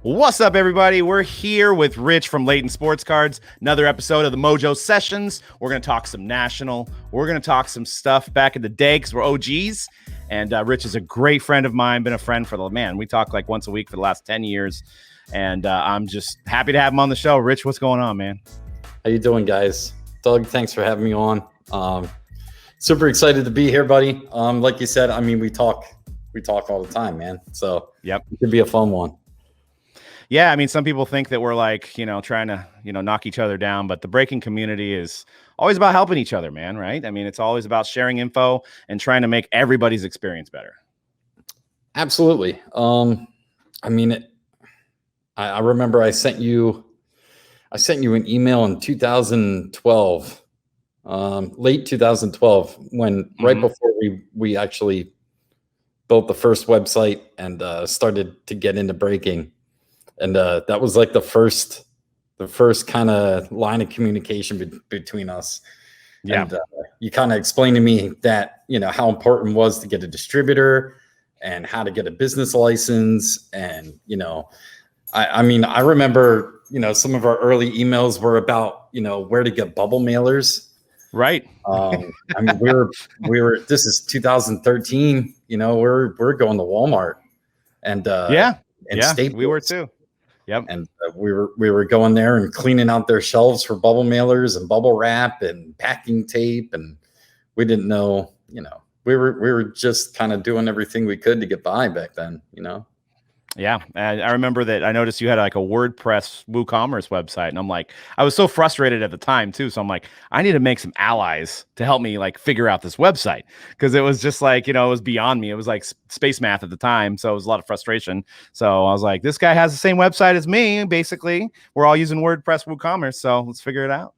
What's up, everybody? We're here with Rich from Layton Sports Cards. Another episode of the Mojo Sessions. We're going to talk some national. We're going to talk some stuff back in the day because we're OGs. And Rich is a great friend of mine, been a friend for we talk like once a week for the last 10 years. And I'm just happy to have him on the show. Rich, what's going on, man? How you doing, guys? Doug, thanks for having me on. Super excited to be here, buddy. Like you said, I mean, we talk all the time, man. So yep, it could be a fun one. Yeah, I mean, some people think that we're like, trying to, knock each other down, but the breaking community is always about helping each other, man, right? I mean, it's always about sharing info and trying to make everybody's experience better. Absolutely. I mean, I remember I sent you an email in 2012, late 2012, when right before we actually built the first website and started to get into breaking. And that was like the first kind of line of communication between us. Yeah. And you kind of explained to me that, how important it was to get a distributor and how to get a business license. And, I mean, I remember, some of our early emails were about, where to get bubble mailers. Right. I mean, we were, this is 2013, we're going to Walmart and we were too. Yep. And we were going there and cleaning out their shelves for bubble mailers and bubble wrap and packing tape. And we didn't know, we were just kind of doing everything we could to get by back then, Yeah. I remember that I noticed you had like a WordPress WooCommerce website. And I'm like, I was so frustrated at the time too. So I'm like, I need to make some allies to help me like figure out this website. Cause it was just like, it was beyond me. It was like space math at the time. So it was a lot of frustration. So I was like, this guy has the same website as me. Basically, we're all using WordPress WooCommerce. So let's figure it out.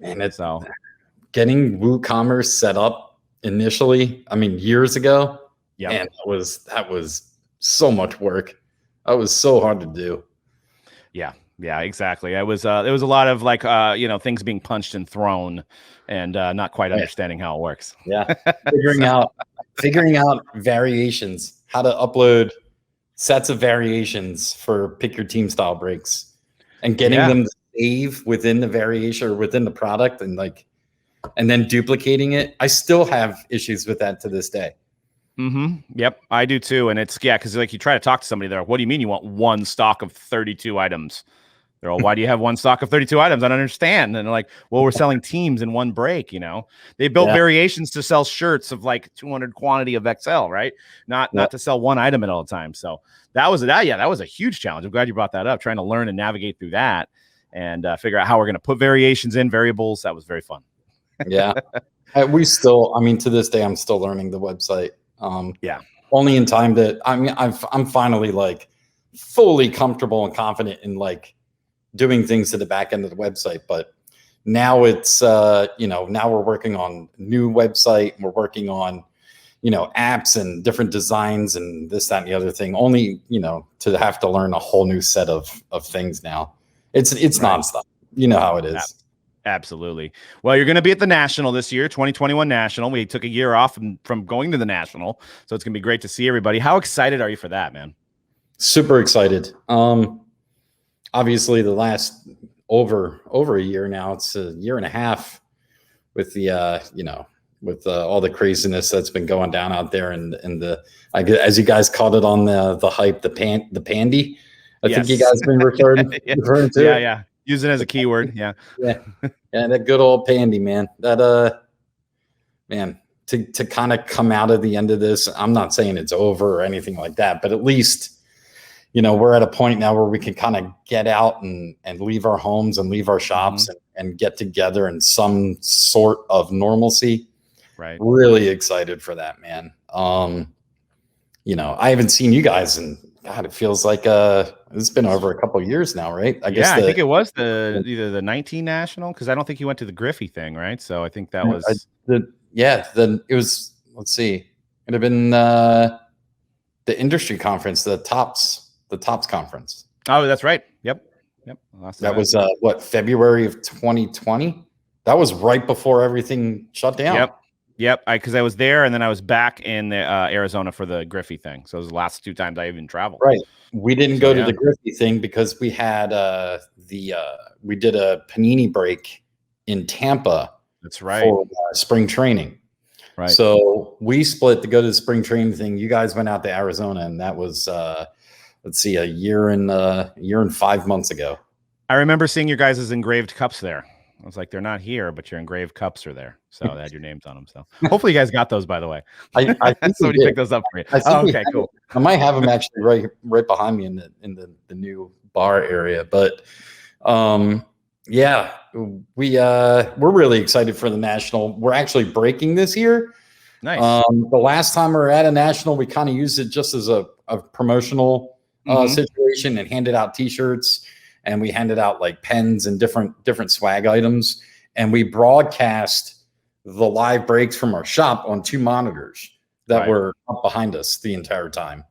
And it's getting WooCommerce set up initially, I mean, years ago. Yeah. And that was so much work. That was so hard to do. Yeah, exactly. It was there was a lot of like things being punched and thrown and not quite understanding how it works. Yeah. figuring out variations, how to upload sets of variations for pick your team style breaks and getting them to save within the variation or within the product and then duplicating it. I still have issues with that to this day. Yep, I do too. And it's because like you try to talk to somebody, they're like, what do you mean you want one stock of 32 items? They're all, why do you have one stock of 32 items? I don't understand. And they're like, well, we're selling teams in one break. They built variations to sell shirts of like 200 quantity of XL, right? Not to sell one item at all the time. So that was a huge challenge. I'm glad you brought that up, trying to learn and navigate through that and figure out how we're going to put variations in variables. That was very fun. Yeah. We still, I mean, to this day, I'm still learning the website. Only in time that I'm finally like fully comfortable and confident in like doing things to the back end of the website. But now it's now we're working on new website. And we're working on apps and different designs and this, that, and the other thing. Only to have to learn a whole new set of things now. It's nonstop. You know how it is. Absolutely. Well, you're going to be at the National this year, 2021 National. We took a year off from going to the National, so it's going to be great to see everybody. How excited are you for that, man? Super excited. Obviously, the last over a year now, it's a year and a half with the with all the craziness that's been going down out there, and as you guys called it on the hype, the pandy. I think you guys been referring to it. Yeah. Use it as a keyword. Yeah. That good old pandy, man. That to kind of come out of the end of this, I'm not saying it's over or anything like that, but at least, we're at a point now where we can kind of get out and leave our homes and leave our shops and get together in some sort of normalcy. Right. Really excited for that, man. I haven't seen you guys in, God, it feels like it's been over a couple of years now, right? I think it was either the 19 National, because I don't think you went to the Griffey thing, right? So I think that was then it was. Let's see, it'd have been the industry conference, the Tops conference. Oh, that's right. Yep. That was February of 2020. That was right before everything shut down. Yep, because I was there, and then I was back in Arizona for the Griffey thing. So it was the last 2 times I even traveled. Right. We didn't go to the Griffey thing because we had we did a Panini break in Tampa. That's right. For spring training. Right. So we split to go to the spring training thing. You guys went out to Arizona, and that was let's see, a year and 5 months ago. I remember seeing your guys' engraved cups there. I was like, they're not here, but your engraved cups are there. So they had your names on them. So hopefully you guys got those, by the way. I think somebody picked those up for you. Okay, cool. I might have them actually right behind me in the new bar area. But yeah, we're really excited for the national. We're actually breaking this year. Nice. The last time we were at a national, we kind of used it just as a promotional situation and handed out T-shirts, and we handed out like pens and different swag items, and we broadcast the live breaks from our shop on 2 monitors that were up behind us the entire time.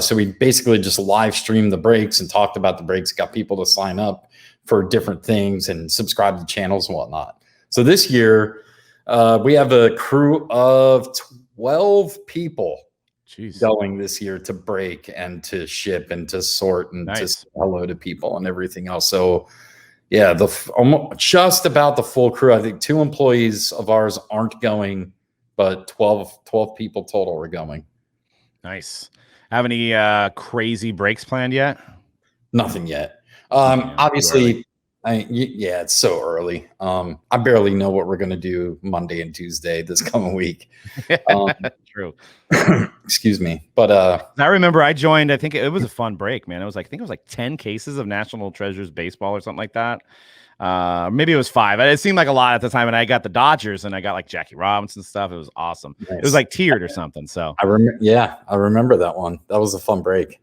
So we basically just live streamed the breaks and talked about the breaks, got people to sign up for different things and subscribe to channels and whatnot. So this year, we have a crew of 12 people going this year to break and to ship and to sort and to say hello to people and everything else. So yeah, just about the full crew. I think 2 employees of ours aren't going, but 12 people total are going. Nice. Have any crazy breaks planned yet? Nothing yet. Obviously, it's so early. I barely know what we're going to do Monday and Tuesday this coming week. True. Excuse me. But I remember I joined, I think it was a fun break, man. I think it was like 10 cases of National Treasures baseball or something like that. Maybe it was 5. It seemed like a lot at the time, and I got the Dodgers, and I got like Jackie Robinson stuff. It was awesome. Nice. It was like tiered or something. So I remember that one. That was a fun break.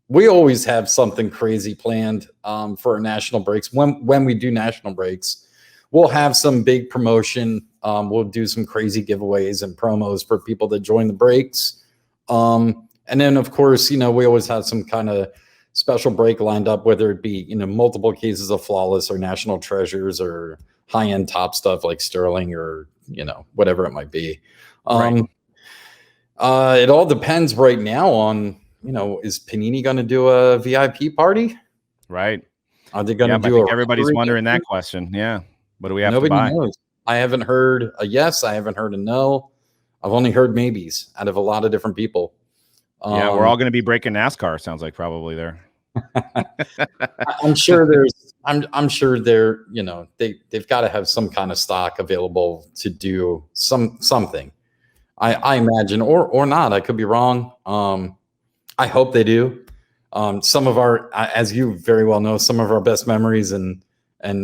We always have something crazy planned for our national breaks. When we do national breaks, we'll have some big promotion. We'll do some crazy giveaways and promos for people that join the breaks. And then, of course, we always have some kind of special break lined up, whether it be, multiple cases of Flawless or National Treasures or high-end top stuff like Sterling or, whatever it might be. It all depends right now on, is Panini going to do a VIP party? Right. Are they going to do everybody's wondering that question. Yeah. What do we have to buy? Nobody knows. I haven't heard a yes. I haven't heard a no. I've only heard maybes out of a lot of different people. Yeah, we're all going to be breaking NASCAR. Sounds like probably there. I'm sure there's. I'm sure they're. They've got to have some kind of stock available to do something. I imagine, or not. I could be wrong. I hope they do. Some of our, as you very well know, some of our best memories and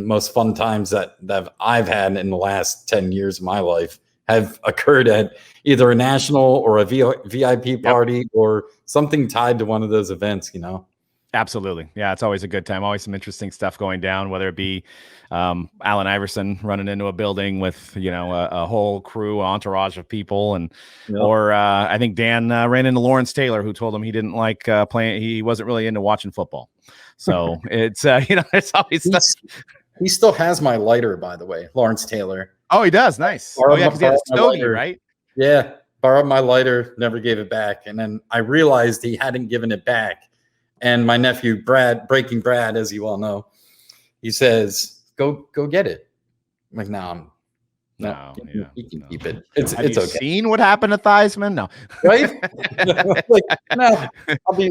most fun times that I've had in the last 10 years of my life have occurred at either a national or a VIP party or something tied to one of those events, Absolutely. Yeah, it's always a good time. Always some interesting stuff going down, whether it be Allen Iverson running into a building with, a whole crew, entourage of people. Or I think Dan ran into Lawrence Taylor, who told him he didn't like playing. He wasn't really into watching football. So it's, it's always stuff. He still has my lighter, by the way, Lawrence Taylor. Oh, he does. Nice. Because he had a stogie, right? Yeah. Borrowed my lighter, never gave it back. And then I realized he hadn't given it back. And my nephew, Breaking Brad, as you all know, he says, go get it. I'm like, no, you can keep it. It's okay. Seen what happened to Theismann? No. Right? Like, no.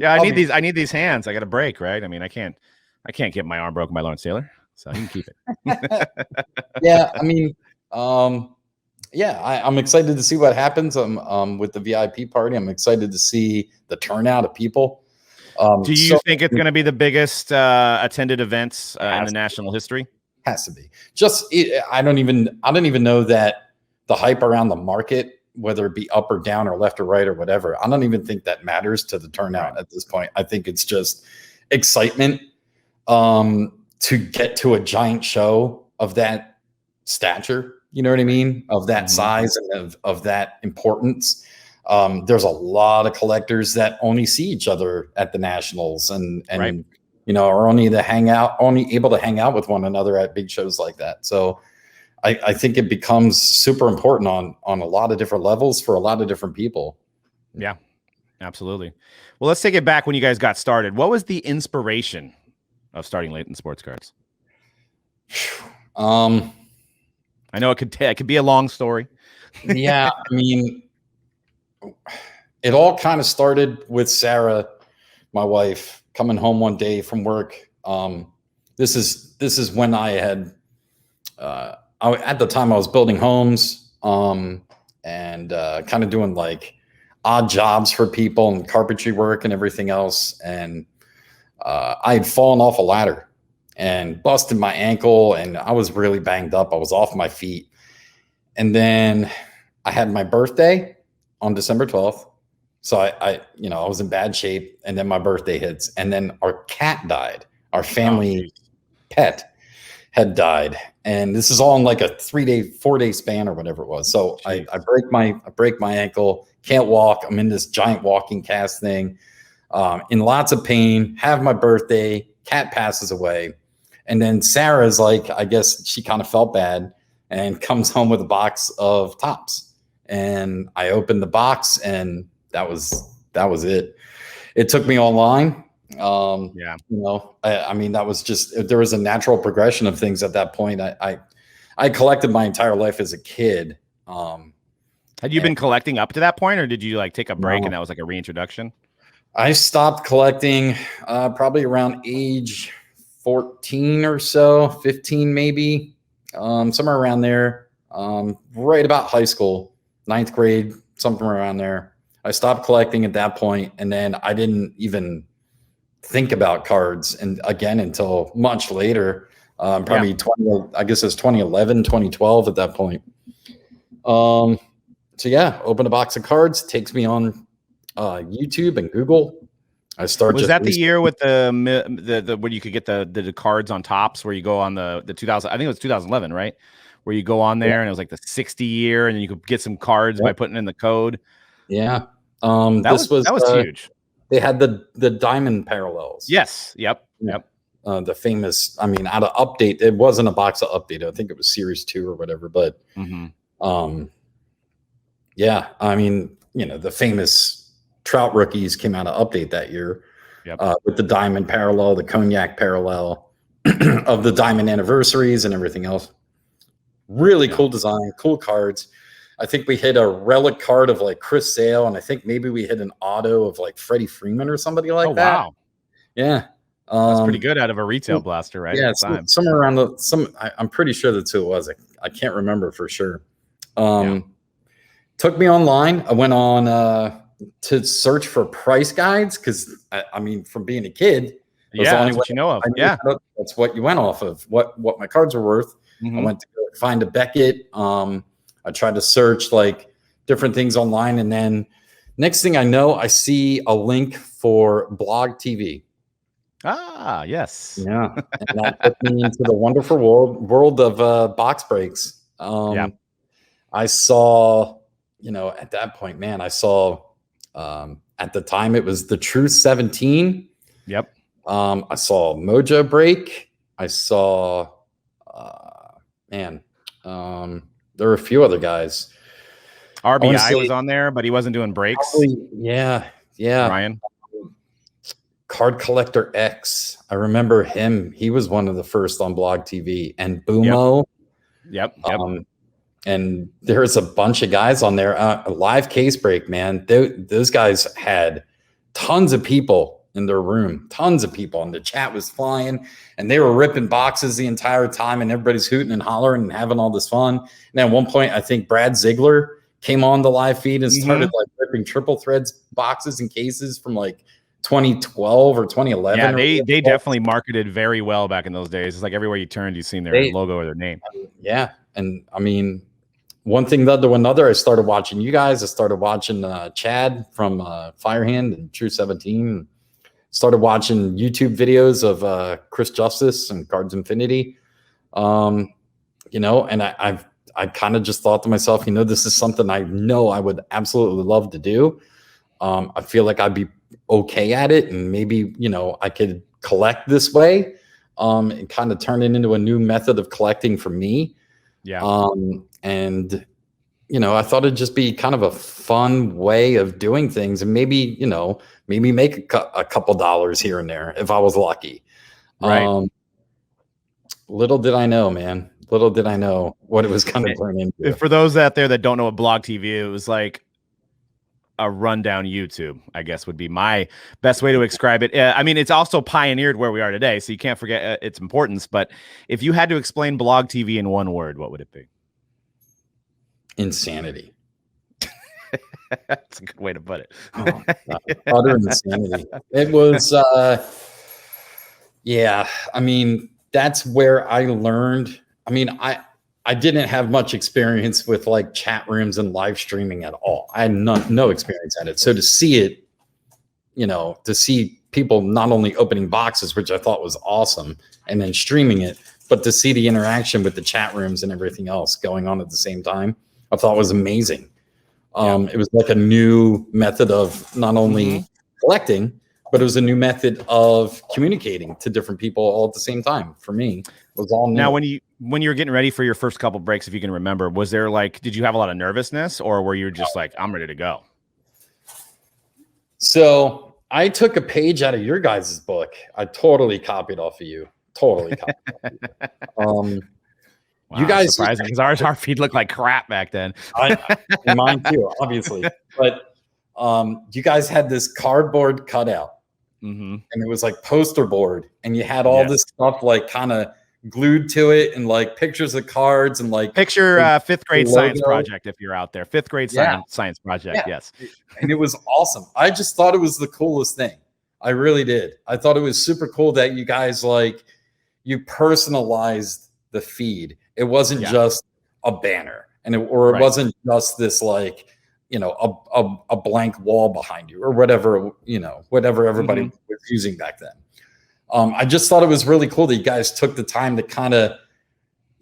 I need these hands. I got a break, right? I mean, I can't get my arm broken by Lawrence Taylor. So you can keep it. Yeah, I mean, I'm excited to see what happens with the VIP party. I'm excited to see the turnout of people. Do you think it's going to be the biggest attended events in the national history? Has to be. I don't even know that the hype around the market, whether it be up or down or left or right or whatever, I don't even think that matters to the turnout at this point. I think it's just excitement to get to a giant show of that stature. You know what I mean? Of that size and of that importance. There's a lot of collectors that only see each other at the nationals and are only able to hang out with one another at big shows like that. So I think it becomes super important on a lot of different levels for a lot of different people. Yeah, absolutely. Well, let's take it back when you guys got started. What was the inspiration of starting Layton Sports Cards? I know it could be a long story. Yeah, I mean, it all kind of started with Sarah, my wife, coming home one day from work. This is when I had at the time I was building homes and kind of doing like odd jobs for people and carpentry work and everything else. And I had fallen off a ladder and busted my ankle, and I was really banged up. I was off my feet. And then I had my birthday on December 12th. So I was in bad shape, and then my birthday hits, and then our cat died. Our family pet had died. And this is all in like a 4-day span or whatever it was. So I break my ankle, can't walk. I'm in this giant walking cast thing, in lots of pain, have my birthday, cat passes away. And then Sarah's like, I guess she kind of felt bad and comes home with a box of tops. And I opened the box, and that was it. It took me online. I mean, that was just, there was a natural progression of things at that point. I collected my entire life as a kid. Had you been collecting up to that point, or did you like take a break and that was like a reintroduction? I stopped collecting probably around age 14 or so, 15 maybe, somewhere around there, right about high school, 9th grade, something around there. I stopped collecting at that point, and then I didn't even think about cards and again until much later, probably 2011, 2012 at that point. So yeah, open a box of cards, takes me on YouTube and Google. I started. Was that the year with the where you could get the cards on tops, where you go on the 2000? I think it was 2011, right? Where you go on there and it was like the 60 year, and then you could get some cards by putting in the code. Yeah, that was huge. They had the diamond parallels. Yes. Yep. The famous. I mean, out of update, it wasn't a box of update. I think it was Series 2 or whatever. But yeah, I mean, the famous Trout rookies came out of update that year. With the diamond parallel, the cognac parallel of the diamond anniversaries and everything else. Really cool design, cool cards. I think we hit a relic card of like Chris Sale, and I think maybe we hit an auto of like Freddie Freeman or somebody like that. Wow. Yeah. That's pretty good out of a retail blaster, right? Yeah, somewhere around I'm pretty sure that's who it was. I can't remember for sure. Took me online. I went on to search for price guides because I mean, from being a kid, that's what you know of. That's what you went off of. What my cards were worth. I went to go find a Beckett. I tried to search like different things online, and then next thing I know, I see a link for Blog TV. Ah, yes. Yeah, and that took me into the wonderful world of box breaks. I saw, at that point, man, I saw. At the time, it was the Truth 17. Yep. I saw Mojobreak. I saw, there were a few other guys. RBI was on there, but he wasn't doing breaks. Probably, yeah. Ryan. Card Collector X. I remember him. He was one of the first on Blog TV. And Boomo. Yep. And there's a bunch of guys on there. Live Case Break, man. Those guys had tons of people in their room. Tons of people. And the chat was flying. And they were ripping boxes the entire time. And everybody's hooting and hollering and having all this fun. And at one point, I think Brad Ziegler came on the live feed and started like ripping triple threads boxes and cases from like 2012 or 2011. Yeah, they definitely marketed very well back in those days. It's like everywhere you turned, you've seen their logo or their name. Yeah. And I mean, one thing led to another. I started watching you guys. I started watching Chad from Firehand and True 17. Started watching YouTube videos of Chris Justice and Cards Infinity. And I kind of just thought to myself, this is something I know I would absolutely love to do. I feel like I'd be okay at it, and maybe, I could collect this way and kind of turn it into a new method of collecting for me. Yeah. And I thought it'd just be kind of a fun way of doing things, and maybe make a couple dollars here and there if I was lucky. Right. Little did I know, man. Little did I know what it was going to turn into. For those out there that don't know what blog TV, it was like a rundown YouTube, I guess would be my best way to describe it. I mean, it's also pioneered where we are today, so you can't forget its importance. But if you had to explain blog TV in one word, what would it be? Insanity. That's a good way to put it. Utter insanity. It was, yeah. I mean, that's where I learned. I mean, I didn't have much experience with like chat rooms and live streaming at all. I had no experience at it. So to see it, to see people not only opening boxes, which I thought was awesome, and then streaming it, but to see the interaction with the chat rooms and everything else going on at the same time, I thought was amazing. It was like a new method of not only collecting, but it was a new method of communicating to different people all at the same time. For me, it was all new. Now, when you were getting ready for your first couple breaks, if you can remember, was there did you have a lot of nervousness, or were you just like, I'm ready to go? So I took a page out of your guys' book. I totally copied off of you. Totally copied. Wow, you guys, surprising, because our feed looked like crap back then. Mine too, obviously. But you guys had this cardboard cutout, and it was like poster board, and you had all this stuff like kind of glued to it, and like pictures of cards, and like picture fifth grade science project. If you're out there, fifth grade science project, yes. And it was awesome. I just thought it was the coolest thing. I really did. I thought it was super cool that you guys you personalized the feed. It wasn't just a banner, and it wasn't just this a blank wall behind you or whatever, whatever everybody was using back then. I just thought it was really cool that you guys took the time to kind of,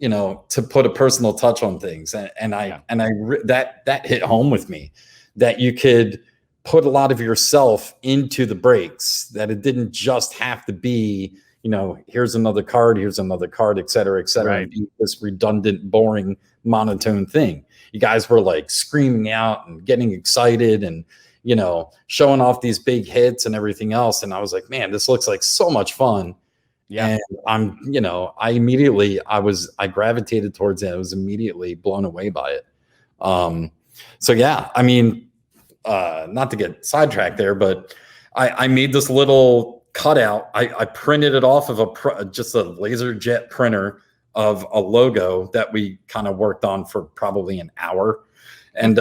to put a personal touch on things. That hit home with me, that you could put a lot of yourself into the breaks, that it didn't just have to be, here's another card, et cetera, right. and be this redundant, boring, monotone thing. You guys were like screaming out and getting excited and, showing off these big hits and everything else. And I was like, man, this looks like so much fun. Yeah. And I gravitated towards it. I was immediately blown away by it. So yeah, I mean, not to get sidetracked there, but I made this little cutout. I printed it off of just a laser jet printer of a logo that we kind of worked on for probably an hour. And,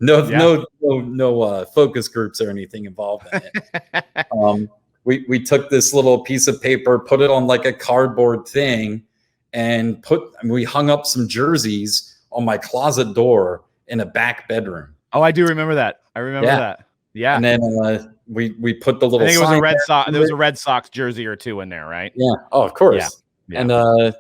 no focus groups or anything involved in it. We took this little piece of paper, put it on like a cardboard thing, and we hung up some jerseys on my closet door in a back bedroom. Oh, I do remember that. I remember that. Yeah. And then we put the little. I think it was a Red Sox. There was a Red Sox jersey or two in there, right? Yeah. Oh, of course. Yeah. And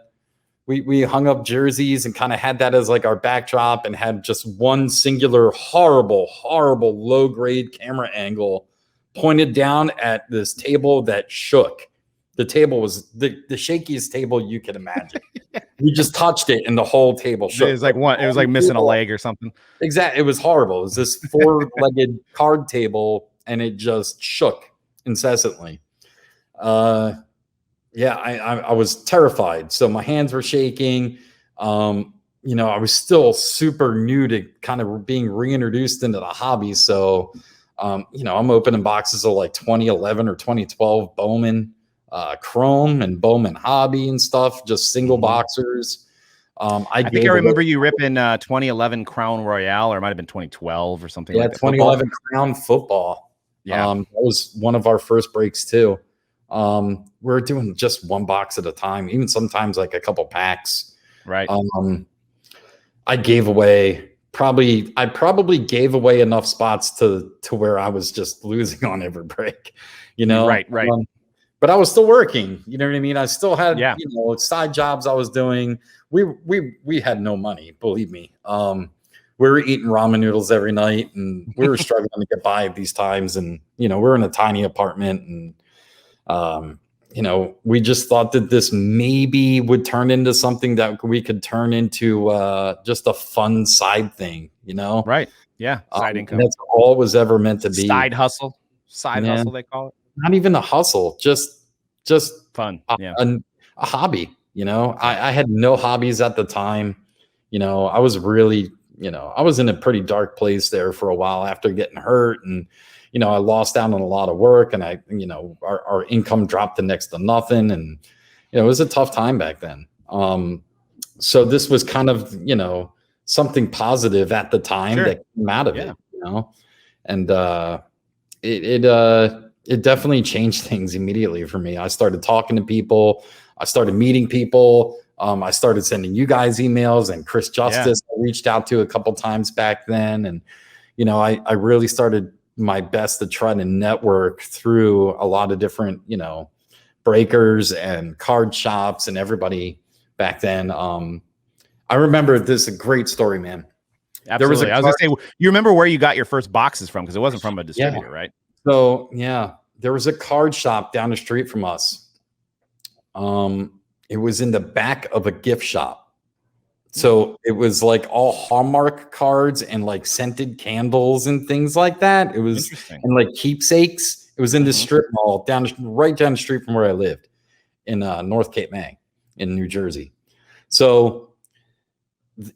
we hung up jerseys and kind of had that as like our backdrop, and had just one singular horrible low grade camera angle pointed down at this table that shook. The table was the shakiest table you could imagine. You just touched it and the whole table shook. It was like missing a leg or something. Exactly. It was horrible. It was this 4-legged card table, and it just shook incessantly. Yeah, I was terrified. So my hands were shaking. I was still super new to kind of being reintroduced into the hobby. So, I'm opening boxes of like 2011 or 2012 Bowman Chrome and Bowman Hobby and stuff, just single boxers. I think I remember you ripping 2011 Crown Royale, or it might have been 2012 or something. Yeah, like that. 2011 Crown Football. Yeah, that was one of our first breaks too. We're doing just one box at a time, even sometimes like a couple packs. Right. I probably gave away enough spots to where I was just losing on every break, Right. But I was still working, you know what I mean? I still had, side jobs I was doing. We had no money, believe me. We were eating ramen noodles every night, and we were struggling to get by at these times. And, we're in a tiny apartment, and, we just thought that this maybe would turn into something that we could turn into just a fun side thing, Right. Yeah. Side income. That's all it was ever meant to be. Side hustle. Hustle, they call it. Not even a hustle, just fun. A hobby. I had no hobbies at the time. I was really, I was in a pretty dark place there for a while after getting hurt, and I lost out on a lot of work, and our income dropped to next to nothing, and it was a tough time back then. So this was kind of something positive at the time that came out of it, and it definitely changed things immediately for me. I started talking to people, I started meeting people. I started sending you guys emails, and Chris Justice I reached out to a couple times back then, and I really started my best to try to network through a lot of different, breakers and card shops and everybody back then. I remember this is a great story, man. Absolutely. I was gonna say, you remember where you got your first boxes from? Because it wasn't from a distributor, right? So there was a card shop down the street from us. It was in the back of a gift shop. So it was like all Hallmark cards and like scented candles and things like that. It was and like keepsakes. It was in the strip mall right down the street from where I lived in North Cape May in New Jersey. So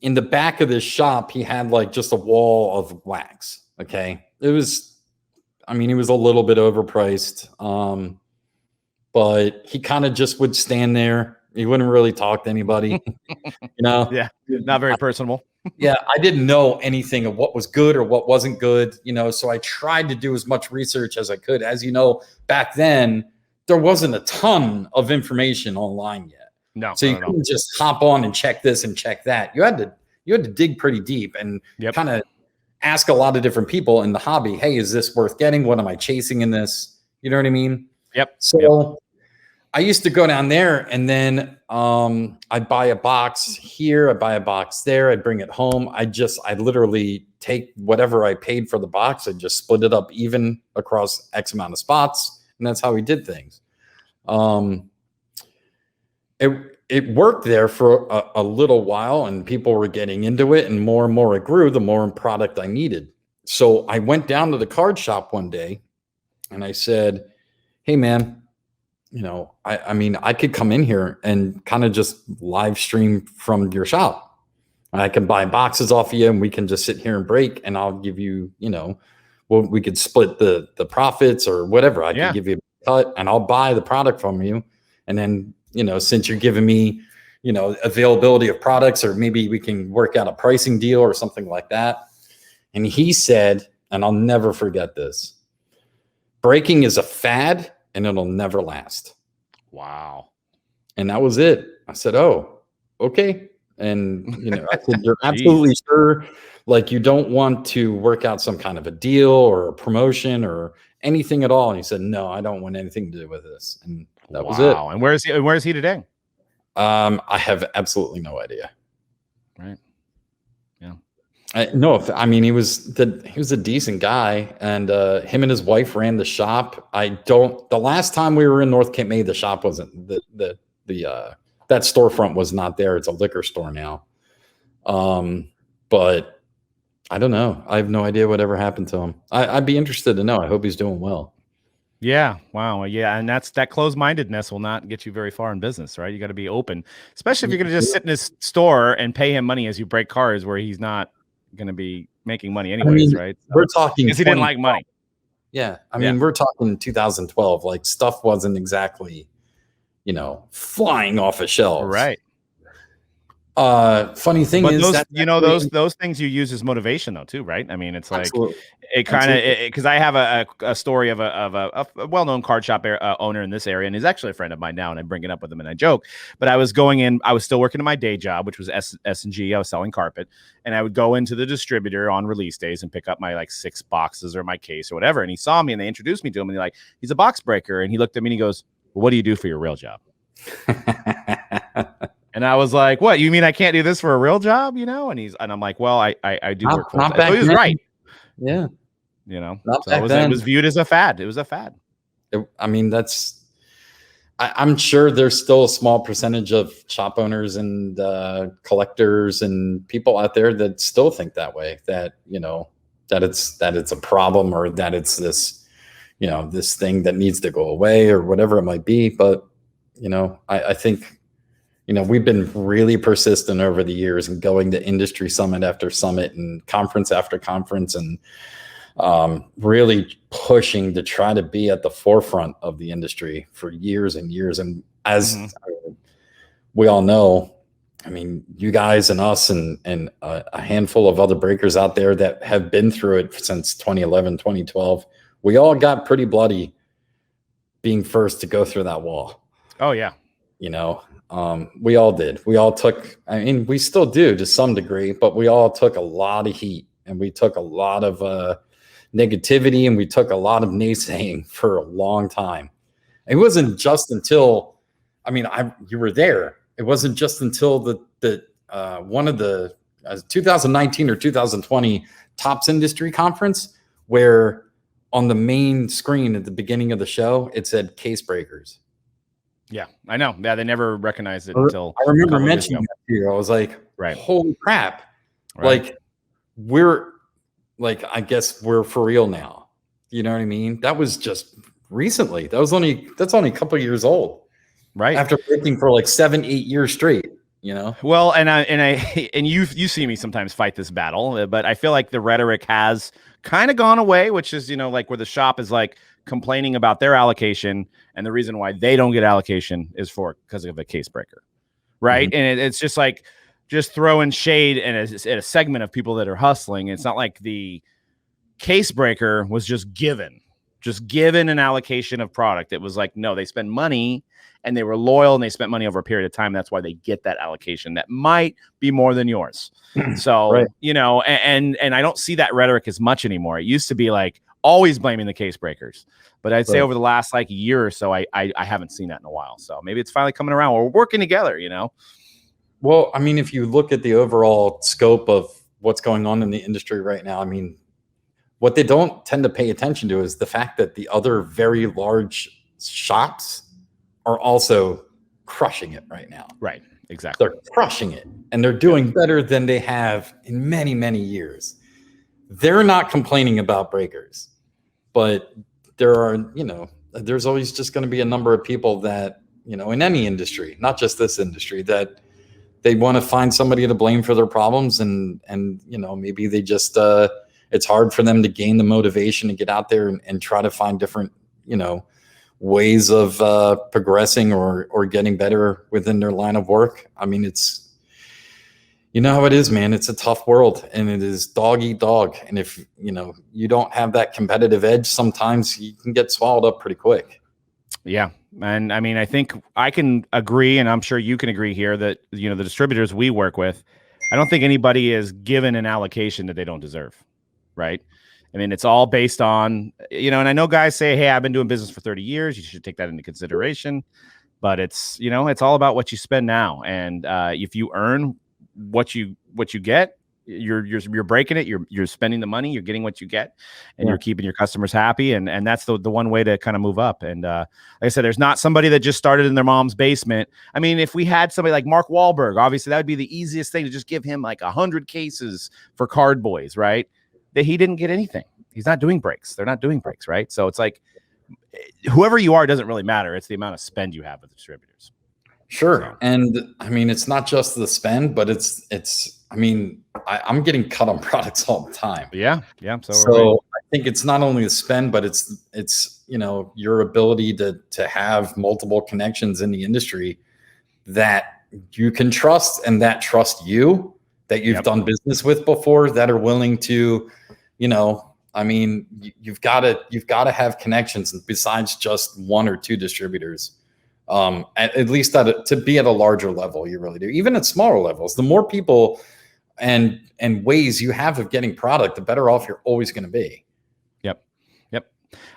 in the back of this shop, he had like just a wall of wax. Okay. It was a little bit overpriced. But he kind of just would stand there. He wouldn't really talk to anybody, Yeah, not very personable. I didn't know anything of what was good or what wasn't good, so I tried to do as much research as I could. As you know, back then, there wasn't a ton of information online yet. No. So you couldn't just hop on and check this and check that. You had to dig pretty deep and kind of ask a lot of different people in the hobby. Hey, is this worth getting? What am I chasing in this? You know what I mean? Yep. So I used to go down there, and then I'd buy a box here, I'd buy a box there, I'd bring it home. I'd literally take whatever I paid for the box, I'd just split it up even across X amount of spots, and that's how we did things. It worked there for a little while, and people were getting into it, and more it grew, the more product I needed. So I went down to the card shop one day, and I said, hey, man, I could come in here and kind of just live stream from your shop. I can buy boxes off of you, and we can just sit here and break, and I'll give you, we could split the profits or whatever. I can give you a cut, and I'll buy the product from you. And then, since you're giving me, availability of products, or maybe we can work out a pricing deal or something like that. And he said, and I'll never forget this, breaking is a fad, and it'll never last. Wow. And that was it. I said, oh, okay. And, I said, you're absolutely sure? Like, you don't want to work out some kind of a deal or a promotion or anything at all? And he said, no, I don't want anything to do with this. And that was it. And where is he today? I have absolutely no idea. Right. Yeah. He was a decent guy, and him and his wife ran the shop. The last time we were in North Cape May, the shop wasn't that storefront was not there. It's a liquor store now. But I don't know. I have no idea whatever happened to him. I'd be interested to know. I hope he's doing well. Yeah. Wow. Yeah. And that closed-mindedness will not get you very far in business, right? You got to be open, especially if you're going to just sit in his store and pay him money as you break cards where he's not going to be making money anyways, right? So, we're talking because he didn't like money. Yeah. We're talking 2012, like stuff wasn't exactly, flying off a shelf. Right. Funny thing is that those things you use as motivation though too, right? It's like absolutely. It kind of because I have a story of a well-known card shop owner in this area, and he's actually a friend of mine now, and I bring it up with him and I joke. But I was still working in my day job, which was S&G. I was selling carpet, and I would go into the distributor on release days and pick up my like 6 boxes or my case or whatever. And he saw me and they introduced me to him, and he's a box breaker, and he looked at me and he goes, well, what do you do for your real job? And I was like, what, you mean I can't do this for a real job? And I'm like, well, I do work full time. So he was right. Yeah. So it was viewed as a fad. It was a fad. That's I'm sure there's still a small percentage of shop owners and collectors and people out there that still think that way, that, that it's a problem, or that it's this, this thing that needs to go away, or whatever it might be. But, I think, we've been really persistent over the years and going to industry summit after summit and conference after conference, and really pushing to try to be at the forefront of the industry for years and years. And as we all know, I mean, you guys and us and a handful of other breakers out there that have been through it since 2011, 2012, we all got pretty bloody being first to go through that wall. Oh, yeah. We all did. We all took, I mean, we still do to some degree, but we all took a lot of heat, and we took a lot of negativity, and we took a lot of naysaying for a long time. It wasn't just until, I mean, you were there. It wasn't just until the one of the 2019 or 2020 Tops Industry Conference, where on the main screen at the beginning of the show, it said case breakers. Yeah, I know. Yeah, they never recognized it until I remember mentioning that to you. I was like, right, holy crap. Right. I guess we're for real now. You know what I mean? That was just recently. That's only a couple of years old. Right. After breaking for like 7-8 years straight, Well, and you see me sometimes fight this battle, but I feel like the rhetoric has kind of gone away, which is, like where the shop is like complaining about their allocation, and the reason why they don't get allocation is because of a case breaker. Right. Mm-hmm. And it's just like, just throwing shade in a segment of people that are hustling. It's not like the case breaker was just given an allocation of product. It was like, no, they spend money, and they were loyal, and they spent money over a period of time. That's why they get that allocation that might be more than yours. So, right. And I don't see that rhetoric as much anymore. It used to be like always blaming the case breakers, but I'd say over the last like year or so, I haven't seen that in a while. So maybe it's finally coming around. We're working together, Well, I mean, if you look at the overall scope of what's going on in the industry right now, I mean, what they don't tend to pay attention to is the fact that the other very large shops are also crushing it right now. Right. Exactly. They're crushing it, and they're doing better than they have in many, many years. They're not complaining about breakers, but there are, there's always just going to be a number of people that, in any industry, not just this industry, that they want to find somebody to blame for their problems. And maybe they just, it's hard for them to gain the motivation to get out there and try to find different, ways of progressing or getting better within their line of work. I mean, it's, how it is, man. It's a tough world, and it is dog eat dog. And if, you don't have that competitive edge, sometimes you can get swallowed up pretty quick. Yeah. And I mean, I think I can agree, and I'm sure you can agree here, that, the distributors we work with, I don't think anybody is given an allocation that they don't deserve. Right. I mean, it's all based on, and I know guys say, hey, I've been doing business for 30 years. You should take that into consideration. But it's, it's all about what you spend now. And if you earn what you get, you're breaking it. You're spending the money. You're getting what you get, and you're keeping your customers happy. And that's the one way to kind of move up. And like I said, there's not somebody that just started in their mom's basement. I mean, if we had somebody like Mark Wahlberg, obviously that would be the easiest thing, to just give him like 100 cases for Card Boys, right? That he didn't get anything. He's not doing breaks. They're not doing breaks, right? So it's like, whoever you are doesn't really matter. It's the amount of spend you have with distributors. Sure. So. And I mean, it's not just the spend, but I mean, I'm getting cut on products all the time. Yeah. So I think it's not only the spend, but it's your ability to have multiple connections in the industry that you can trust, and that trust you, that you've done business with before, that are willing to, I mean, you've got to have connections besides just one or two distributors. At least to be at a larger level, you really do. Even at smaller levels, the more people and ways you have of getting product, the better off you're always going to be. Yep.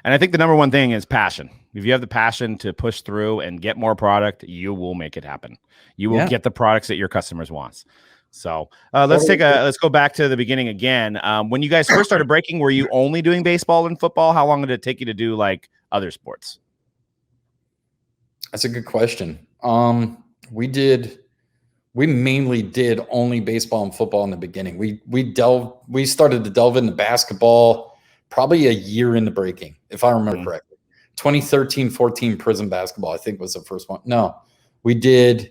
And I think the number one thing is passion. If you have the passion to push through and get more product, you will make it happen. You will get the products that your customers want. So let's go back to the beginning again. When you guys first started breaking, were you only doing baseball and football? How long did it take you to do like other sports? That's a good question. We mainly did only baseball and football in the beginning. We started to delve into basketball probably a year into breaking, if I remember correctly. 2013-14 Prism basketball, I think, was the first one. No, we did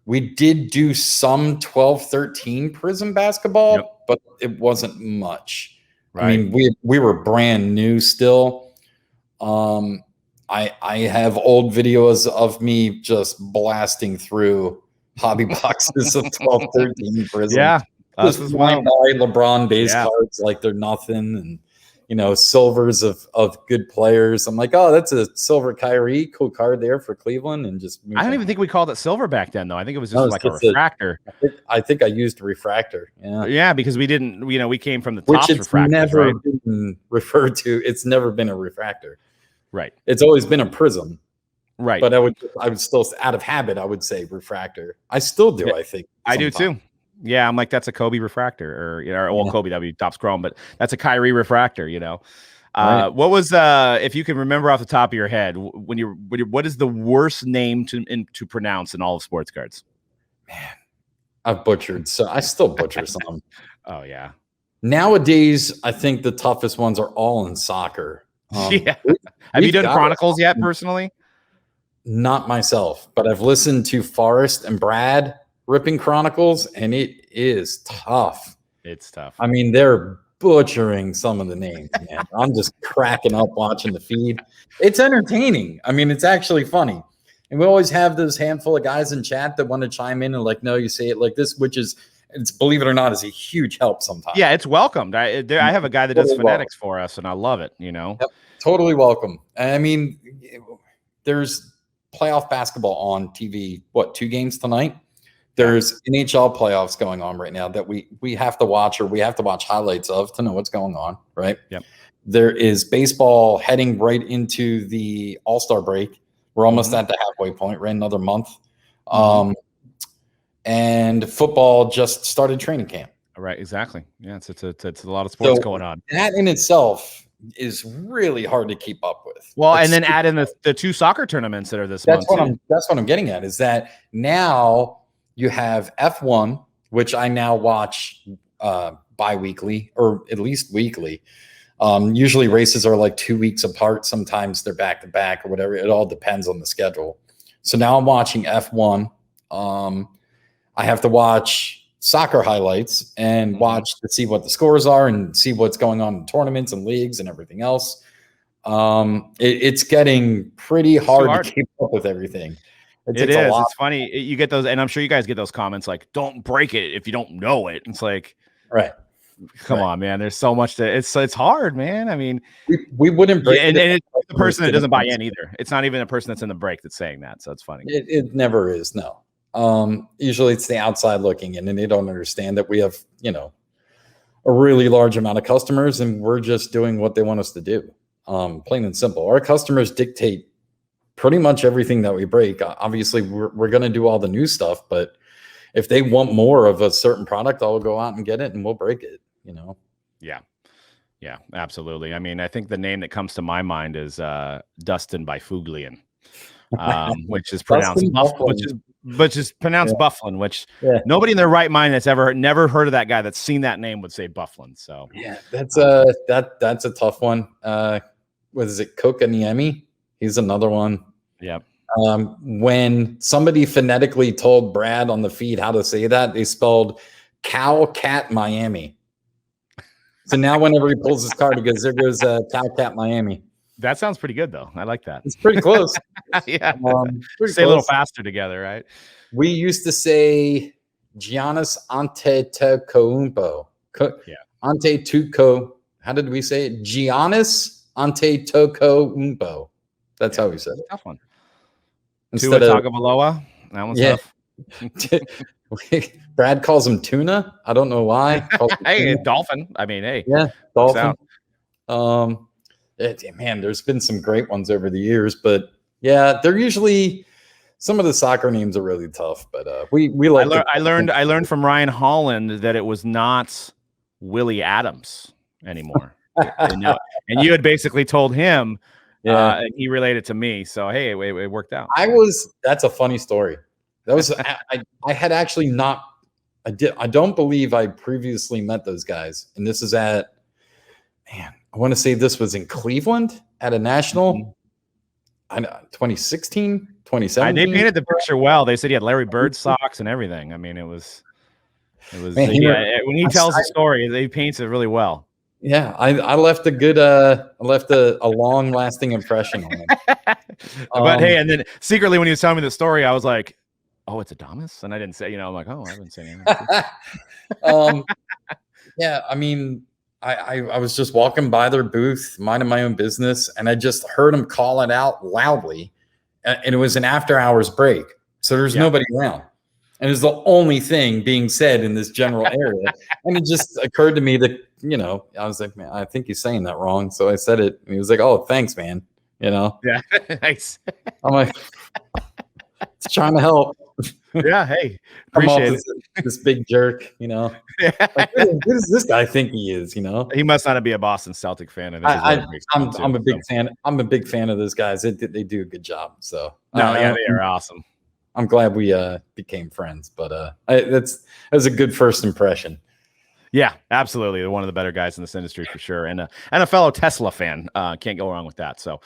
do some 12-13 Prism basketball, but it wasn't much. Right. I mean, we were brand new still. I have old videos of me just blasting through hobby boxes of 12-13 Prism. Yeah, just flying by LeBron base cards like they're nothing, and silvers of good players. I'm like, oh, that's a silver Kyrie, cool card there for Cleveland, and just. I don't even think we called it silver back then, though. I think it was just like a refractor. I think I used a refractor. Yeah, because we didn't. We came from the Topps refractors, never been referred to. It's never been a refractor. Right. It's always been a prism. Right. But I would still, out of habit, I would say refractor. I still do. Yeah, I think I do too. Yeah, I'm like, that's a Kobe refractor, or Kobe, that'd be Topps Chrome, but that's a Kyrie refractor. Right. What was if you can remember off the top of your head what is the worst name to pronounce in all of sports cards? Man, I've butchered, so I still butcher some. Oh yeah. Nowadays, I think the toughest ones are all in soccer. Yeah. Have you done Chronicles yet, personally? Not myself, but I've listened to Forrest and Brad ripping Chronicles, and it is tough. It's tough. I mean, they're butchering some of the names, man. I'm just cracking up watching the feed. It's entertaining. I mean, it's actually funny. And we always have those handful of guys in chat that want to chime in and like, no, you say it like this, which is, it's, believe it or not, is a huge help sometimes. Yeah, it's welcomed. I have a guy that does phonetics for us, and I love it, Yep, totally welcome. I mean, there's playoff basketball on TV, 2 games tonight? There's NHL playoffs going on right now that we have to watch, or we have to watch highlights of to know what's going on, right? Yep. There is baseball heading right into the All-Star break. We're almost at the halfway point, right? Another month. And football just started training camp. Right, exactly. Yeah, it's a lot of sports going on. That in itself is really hard to keep up with. Well, and then add in the 2 soccer tournaments that are this month. That's what I'm getting at, is that now you have F1, which I now watch bi-weekly or at least weekly. Usually races are like 2 weeks apart. Sometimes they're back to back or whatever. It all depends on the schedule. So now I'm watching F1. I have to watch soccer highlights and watch to see what the scores are and see what's going on in tournaments and leagues and everything else. It's getting pretty hard to keep up with everything. It is. It's funny. You get those, and I'm sure you guys get those comments like, "Don't break it if you don't know it." It's like, right. Come on, man. There's so much to it's hard, man. I mean, we wouldn't break it. And it's the person that doesn't buy in either. It's not even a person that's in the break that's saying that. So it's funny. It never is. No. Usually it's the outside looking in, and they don't understand that we have, a really large amount of customers, and we're just doing what they want us to do. Plain and simple. Our customers dictate pretty much everything that we break. Obviously, we're going to do all the new stuff, but if they want more of a certain product, I'll go out and get it and we'll break it, Yeah, absolutely. I mean, I think the name that comes to my mind is Dustin Byfuglian, which is pronounced Bufflin, which nobody in their right mind that's never heard of that guy that's seen that name would say Bufflin. So yeah, that's a tough one. What is it? Kokaniemi? He's another one. Yep. When somebody phonetically told Brad on the feed how to say that, they spelled Cow Cat Miami. So now whenever he pulls his card, he goes, there goes Cow Cat Miami. That sounds pretty good, though. I like that. It's pretty close. Yeah. Say a little faster together, right? We used to say Giannis Antetokounmpo. Antetokounmpo. How did we say it? Giannis Antetokounmpo. That's how we said it. Tough one. Tua Tagovailoa. That one's tough. Brad calls him tuna. I don't know why. Hey, dolphin. I mean, hey. Yeah, dolphin. Man, there's been some great ones over the years, but yeah, they're usually some of the soccer names are really tough. But we like. I learned from Ryan Holland that it was not Willie Adams anymore. And you had basically told him Yeah. And he relayed it to me. So, hey, it worked out. That's a funny story. That was, I had actually not, I don't believe I previously met those guys. And this is at, man, I want to say this was in Cleveland at a national, 2016, 2017. They painted the picture well. They said he had Larry Bird socks and everything. I mean, it was, man, when he tells the story, he paints it really well. Yeah, I left a long lasting impression on him. But hey, and then secretly when he was telling me the story, I was like, oh, it's Adamas? And I didn't say, I'm like, oh, I haven't seen anything. Yeah, I mean, I was just walking by their booth, minding my own business, and I just heard him call it out loudly. And it was an after hours break. So there's nobody around. And it was the only thing being said in this general area. And it just occurred to me that, I was like, man, I think he's saying that wrong. So I said it. And he was like, oh, thanks, man. Yeah. Nice. I'm like, it's trying to help. Yeah. Hey, appreciate it. This big jerk, Like, who does this guy think he is, He must not be a Boston Celtic fan. I'm a big fan. I'm a big fan of those guys. They do a good job. So they are awesome. I'm glad we became friends, but that was a good first impression. Yeah, absolutely. They're one of the better guys in this industry for sure, and a fellow Tesla fan. Can't go wrong with that. So,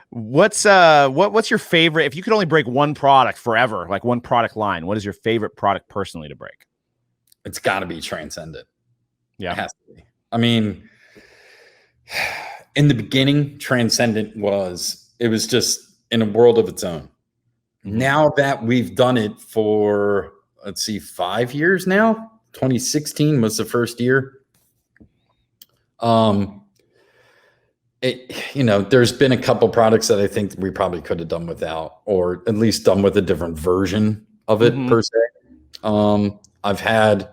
what's your favorite? If you could only break one product forever, like one product line, what is your favorite product personally to break? It's got to be Transcendent. Yeah, it has to be. I mean, in the beginning, Transcendent was just in a world of its own. Now that we've done it for, 5 years now, 2016 was the first year. There's been a couple products that I think we probably could have done without, or at least done with a different version of it per se. I've had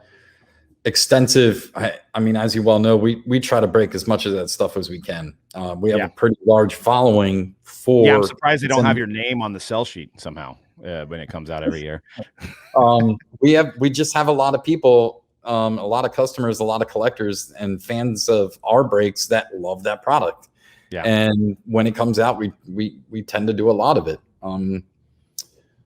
extensive, I mean, as you well know, we try to break as much of that stuff as we can. We have a pretty large following for. Yeah, I'm surprised they don't have your name on the sell sheet somehow when it comes out every year. We just have a lot of people, a lot of customers, a lot of collectors and fans of our breaks that love that product. Yeah. And when it comes out, we tend to do a lot of it.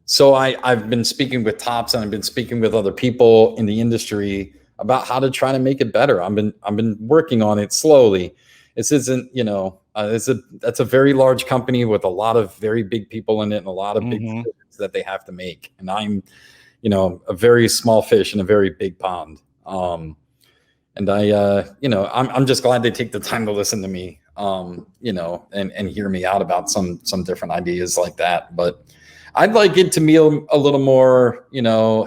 So I've been speaking with Topps and I've been speaking with other people in the industry about how to try to make it better. I've been working on it slowly. This isn't, that's a very large company with a lot of very big people in it and a lot of big decisions that they have to make. And I'm, a very small fish in a very big pond. And I'm just glad they take the time to listen to me, and hear me out about some different ideas like that. But I'd like it to be a little more,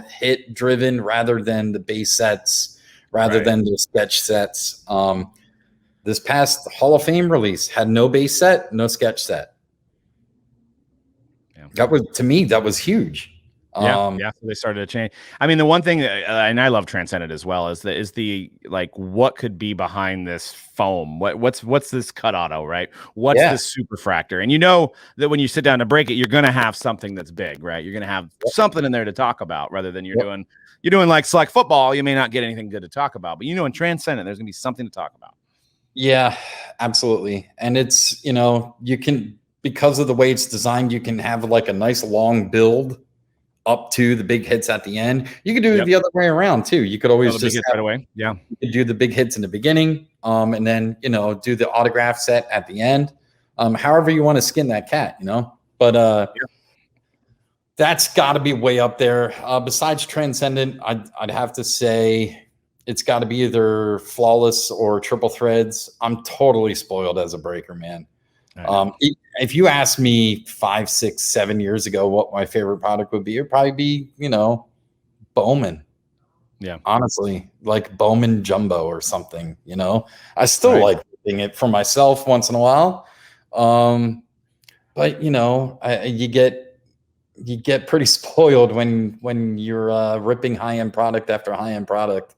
hit driven rather than the base sets, rather than the sketch sets. This past Hall of Fame release had no base set, no sketch set. Yeah. That was huge. So they started to change. I mean, the one thing, and I love Transcendent as well, is the like what could be behind this foam? What's this cut auto, right? What's this superfractor? And that when you sit down to break it, you're gonna have something that's big, right? You're gonna have something in there to talk about, rather than you're doing like select football. You may not get anything good to talk about, but in Transcendent, there's gonna be something to talk about. Yeah, absolutely. And it's you can, because of the way it's designed, you can have like a nice long build up to the big hits at the end. You could do it the other way around too. You could always just right away. Yeah. You could do the big hits in the beginning, and then do the autograph set at the end. However you want to skin that cat, But that's got to be way up there. Besides Transcendent, I'd have to say it's got to be either Flawless or Triple Threads. I'm totally spoiled as a breaker, man. If you asked me 5, 6, 7 years ago what my favorite product would be, it'd probably be, Bowman. Yeah. Honestly, like Bowman Jumbo or something, I still like doing it for myself once in a while. But you get pretty spoiled when you're ripping high-end product after high-end product.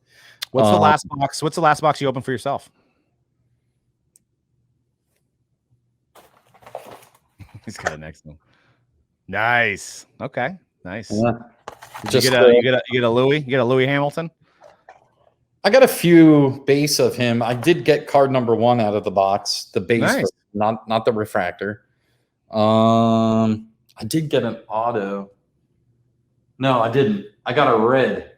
What's the last box? What's the last box you opened for yourself? He's got a next one. Nice. Okay. Nice. Yeah. You get a Louis. You get a Louis Hamilton. I got a few base of him. I did get card number 1 out of the box. The base, not the refractor. I did get an auto. No, I didn't. I got a red.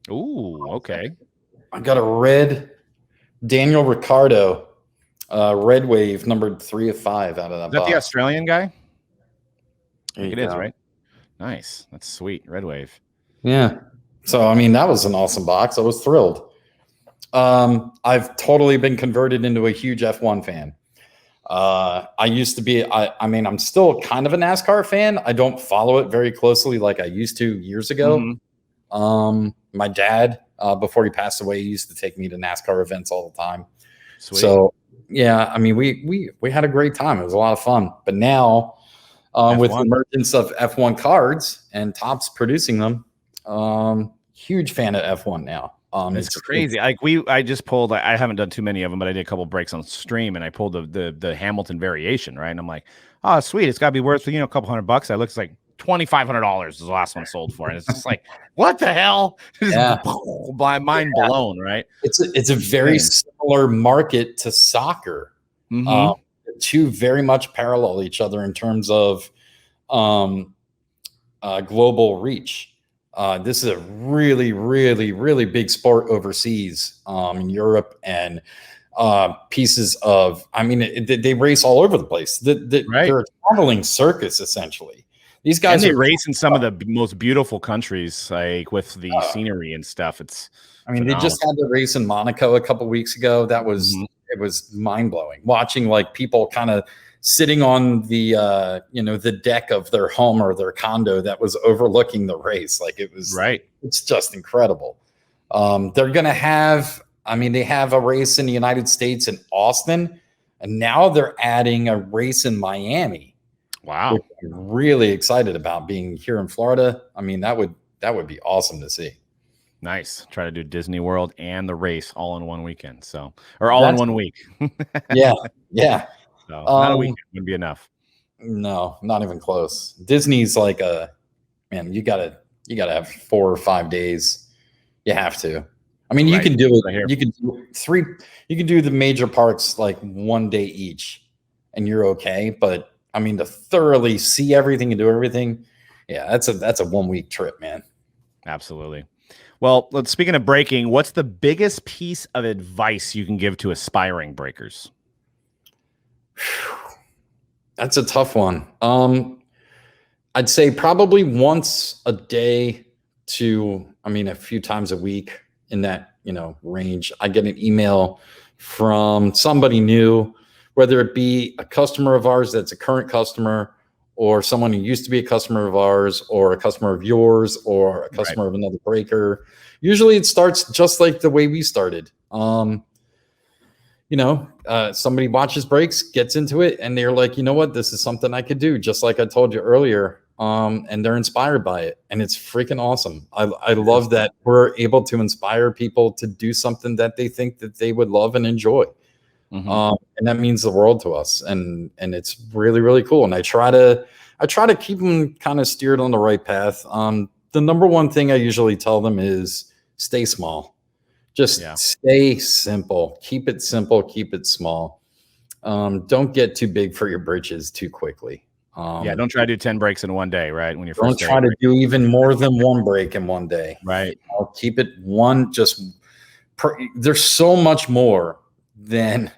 Ooh, okay. I got a red Daniel Ricciardo, Red Wave, numbered 3 of 5 out of that Is that box. the Australian guy? I There think you it is, go. right? Nice. That's sweet. Red Wave. Yeah. So, I mean, that was an awesome box. I was thrilled. I've totally been converted into a huge F1 fan. I used to be, I mean, I'm still kind of a NASCAR fan. I don't follow it very closely like I used to years ago. My dad, before he passed away, he used to take me to NASCAR events all the time. Sweet. So yeah, I mean, we had a great time. It was a lot of fun. But now, with the emergence of F1 cards and Topps producing them, huge fan of F1 now. It's crazy. I just pulled. I haven't done too many of them, but I did a couple breaks on stream, and I pulled the Hamilton variation, right? And I'm like, oh, sweet. It's got to be worth a couple $100. It looks like $2,500 is the last one sold for, and it's just like, what the hell? Yeah. My mind blown, right? It's a very similar market to soccer. Two very much parallel each other in terms of global reach. This is a really, really, really big sport overseas, in Europe, and pieces of, I mean, they race all over the place. They're a traveling circus, essentially. These guys race in some of the most beautiful countries, like with the scenery and stuff. It's, I mean, phenomenal. They just had the race in Monaco a couple weeks ago. That was, it was mind blowing watching like people kind of sitting on the, the deck of their home or their condo that was overlooking the race. Like it was, it's just incredible. They're going to have, I mean, they have a race in the United States in Austin, and now they're adding a race in Miami. Wow. Which I'm really excited about being here in Florida. I mean, that would be awesome to see. Nice. Try to do Disney World and the race all in one weekend. So, or all in 1 week. Yeah. Yeah. So not a weekend would be enough. No, not even close. Disney's like you gotta have 4 or 5 days. You have to. I mean, you can do it. You can do 3. You can do the major parks like 1 day each, and you're okay. But I mean, to thoroughly see everything and do everything, yeah, that's a 1 week trip, man. Absolutely. Well, speaking of breaking, what's the biggest piece of advice you can give to aspiring breakers? That's a tough one. I'd say probably once a day to, I mean, a few times a week in that, range. I get an email from somebody new, whether it be a customer of ours that's a current customer, or someone who used to be a customer of ours, or a customer of yours, or a customer of another breaker. Usually it starts just like the way we started. Somebody watches breaks, gets into it, and they're like, you know what, this is something I could do, just like I told you earlier. And they're inspired by it, and it's freaking awesome. I love that we're able to inspire people to do something that they think that they would love and enjoy. And that means the world to us, and it's really, really cool. And I try to keep them kind of steered on the right path. The number one thing I usually tell them is stay small. Just stay simple. Keep it simple. Keep it small. Don't get too big for your britches too quickly. Don't try to do 10 breaks in 1 day, right? When you're don't try to do even more than 1 break in 1 day. Right. Keep it one. There's so much more than,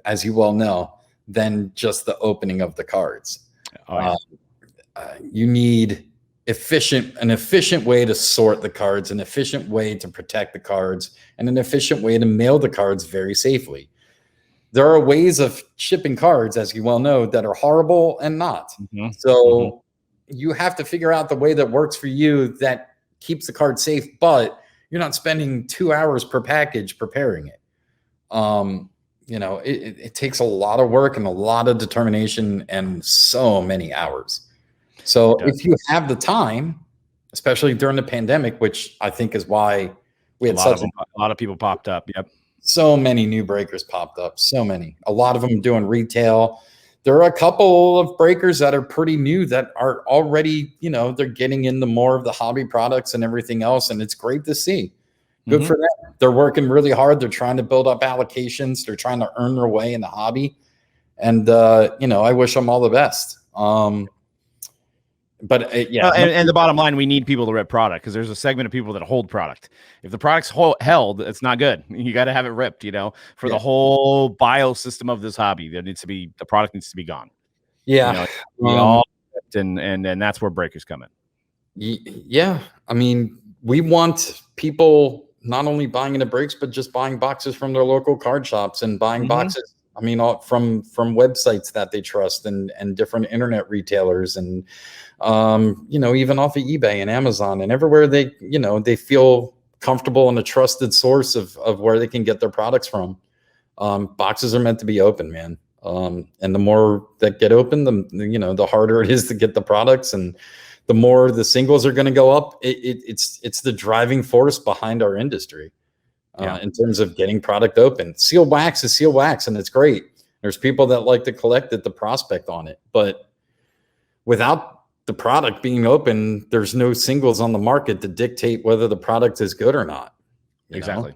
as you well know, than just the opening of the cards. You need an efficient way to sort the cards, an efficient way to protect the cards, and an efficient way to mail the cards very safely. There are ways of shipping cards, as you well know, that are horrible and not. So you have to figure out the way that works for you that keeps the card safe, but you're not spending 2 hours per package preparing it. It takes a lot of work and a lot of determination and so many hours. So if you have the time, especially during the pandemic, which I think is why we had a lot of people popped up. Yep. So many new breakers popped up. So many. A lot of them doing retail. There are a couple of breakers that are pretty new that are already, they're getting into more of the hobby products and everything else. And it's great to see. Good for them. They're working really hard. They're trying to build up allocations. They're trying to earn their way in the hobby. And I wish them all the best. But and the bottom line, we need people to rip product, because there's a segment of people that hold product. If the product's held, it's not good. You got to have it ripped, for the whole biosystem of this hobby. The product needs to be gone. Yeah. We all ripped, and that's where breakers come in. Yeah. I mean, we want people not only buying into breaks, but just buying boxes from their local card shops and buying boxes. I mean, from websites that they trust and different internet retailers and, even off of eBay and Amazon and everywhere they feel comfortable and a trusted source of where they can get their products from. Boxes are meant to be open, man. And the more that get open, the harder it is to get the products, and the more the singles are going to go up. It's the driving force behind our industry. In terms of getting product open. Seal wax is seal wax, and it's great. There's people that like to collect it, the prospect on it, but without the product being open, there's no singles on the market to dictate whether the product is good or not. Exactly.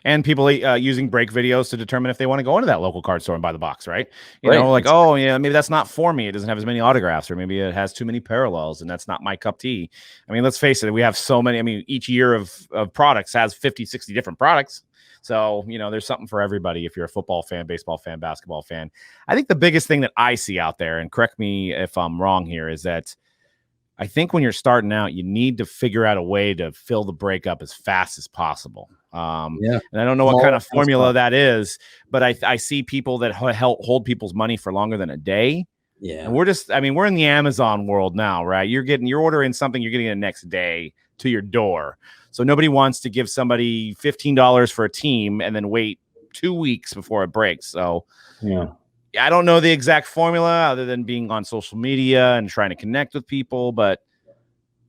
And people using break videos to determine if they want to go into that local card store and buy the box, right? Maybe that's not for me. It doesn't have as many autographs, or maybe it has too many parallels, and that's not my cup tea. I mean, let's face it, we have so many. I mean, each year of products has 50, 60 different products. So, there's something for everybody if you're a football fan, baseball fan, basketball fan. I think the biggest thing that I see out there, and correct me if I'm wrong here, is that I think when you're starting out, you need to figure out a way to fill the break up as fast as possible. And I don't know what kind of formula that is, but I see people that hold people's money for longer than a day. Yeah. And we're in the Amazon world now, right? You're ordering something, you're getting it next day to your door. So nobody wants to give somebody $15 for a team and then wait 2 weeks before it breaks. So I don't know the exact formula other than being on social media and trying to connect with people, but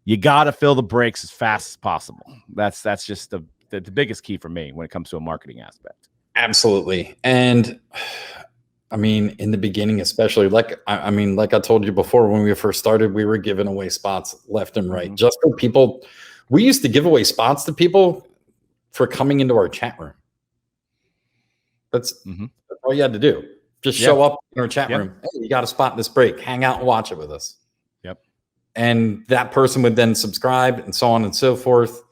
you got to fill the breaks as fast as possible. That's just the biggest key for me when it comes to a marketing aspect. Absolutely. And I mean, in the beginning, especially like I told you before, when we first started, we were giving away spots left and right, just for people. We used to give away spots to people for coming into our chat room. That's all you had to do. Just show up in our chat room. Hey, you got a spot in this break. Hang out and watch it with us. Yep. And that person would then subscribe and so on and so forth.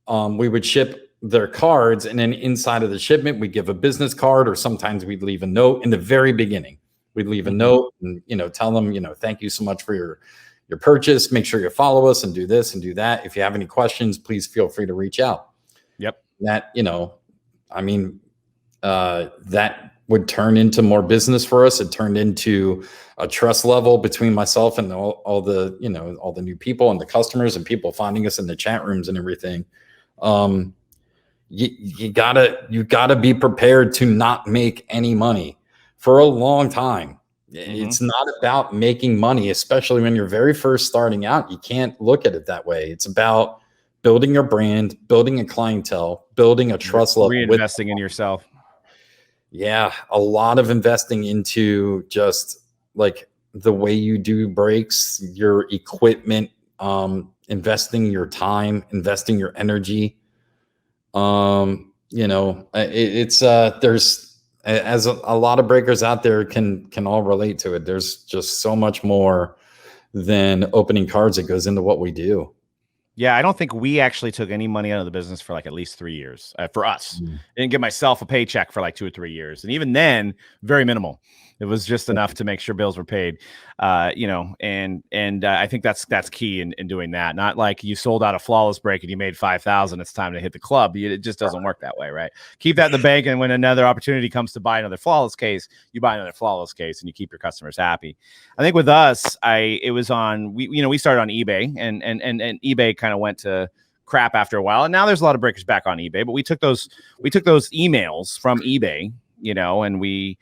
We would ship their cards, and then inside of the shipment, we give a business card, or sometimes we'd leave a note in the very beginning. We'd leave a note and, tell them, thank you so much for your purchase. Make sure you follow us and do this and do that. If you have any questions, please feel free to reach out. Yep. That, that would turn into more business for us. It turned into a trust level between myself and all the new people and the customers and people finding us in the chat rooms and everything. You gotta be prepared to not make any money for a long time. It's not about making money, especially when you're very first starting out. You can't look at it that way. It's about building your brand, building a clientele, building a trust level, reinvesting in yourself. Yeah, a lot of investing into just like the way you do breaks, your equipment, investing your time, investing your energy. There's, as a lot of breakers out there can all relate to it. There's just so much more than opening cards that goes into what we do. Yeah, I don't think we actually took any money out of the business for like at least 3 years for us. I didn't give myself a paycheck for like 2 or 3 years. And even then, very minimal. It was just enough to make sure bills were paid, and I think that's key in doing that. Not like you sold out a flawless break and you made 5,000. It's time to hit the club. It just doesn't work that way, right? Keep that in the bank, and when another opportunity comes to buy another flawless case, you buy another flawless case, and you keep your customers happy. I think with us, we started on eBay, and eBay kind of went to crap after a while, and now there's a lot of breakers back on eBay. But we took those emails from eBay, and we.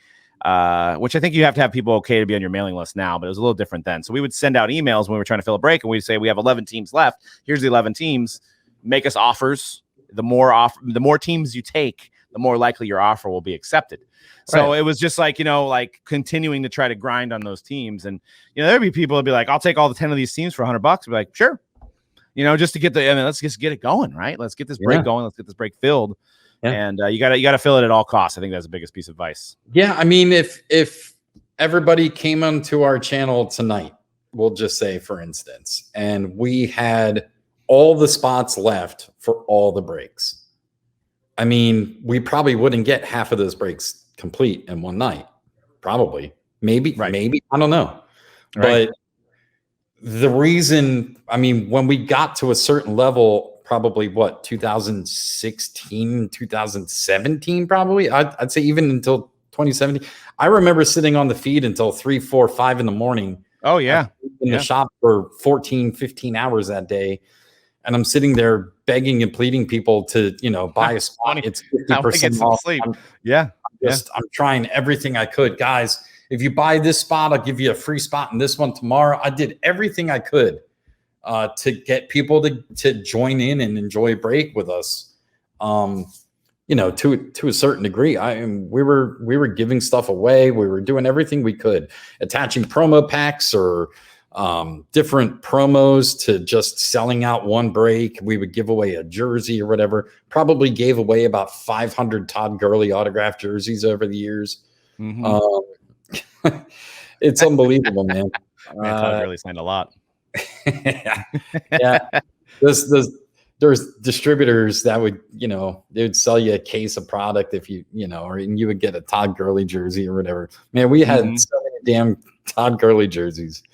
Which I think you have to have people okay to be on your mailing list now, but it was a little different then. So we would send out emails when we were trying to fill a break, and we'd say, we have 11 teams left. Here's the 11 teams. Make us offers. The more teams you take, the more likely your offer will be accepted. So It was just like, continuing to try to grind on those teams. And, there'd be people that'd be like, I'll take all the 10 of these teams for $100. I'd be like, sure. Just to get let's just get it going, right? Let's get this break going. Let's get this break filled. And you gotta fill it at all costs. I think that's the biggest piece of advice. Yeah, I mean, if everybody came onto our channel tonight, we'll just say, for instance, and we had all the spots left for all the breaks, I mean, we probably wouldn't get half of those breaks complete in one night. Probably, maybe, I don't know. Right. But the reason, I mean, when we got to a certain level, probably what, 2016, 2017, probably, I'd say even until 2017, I remember sitting on the feed until 3, 4, 5 in the morning. Oh yeah. In the shop for 14, 15 hours that day. And I'm sitting there begging and pleading people to, buy a spot. It's 50% off. I'm trying everything I could. Guys, if you buy this spot, I'll give you a free spot in this one tomorrow. I did everything I could to get people to join in and enjoy break with us. To a certain degree. We were giving stuff away. We were doing everything we could, attaching promo packs or different promos to just selling out one break. We would give away a jersey or whatever. Probably gave away about 500 Todd Gurley autographed jerseys over the years. Mm-hmm. It's unbelievable, man. Todd Gurley signed a lot. Yeah. There's distributors that would, they would sell you a case of product if you you would get a Todd Gurley jersey or whatever. Man, we had so many damn Todd Gurley jerseys.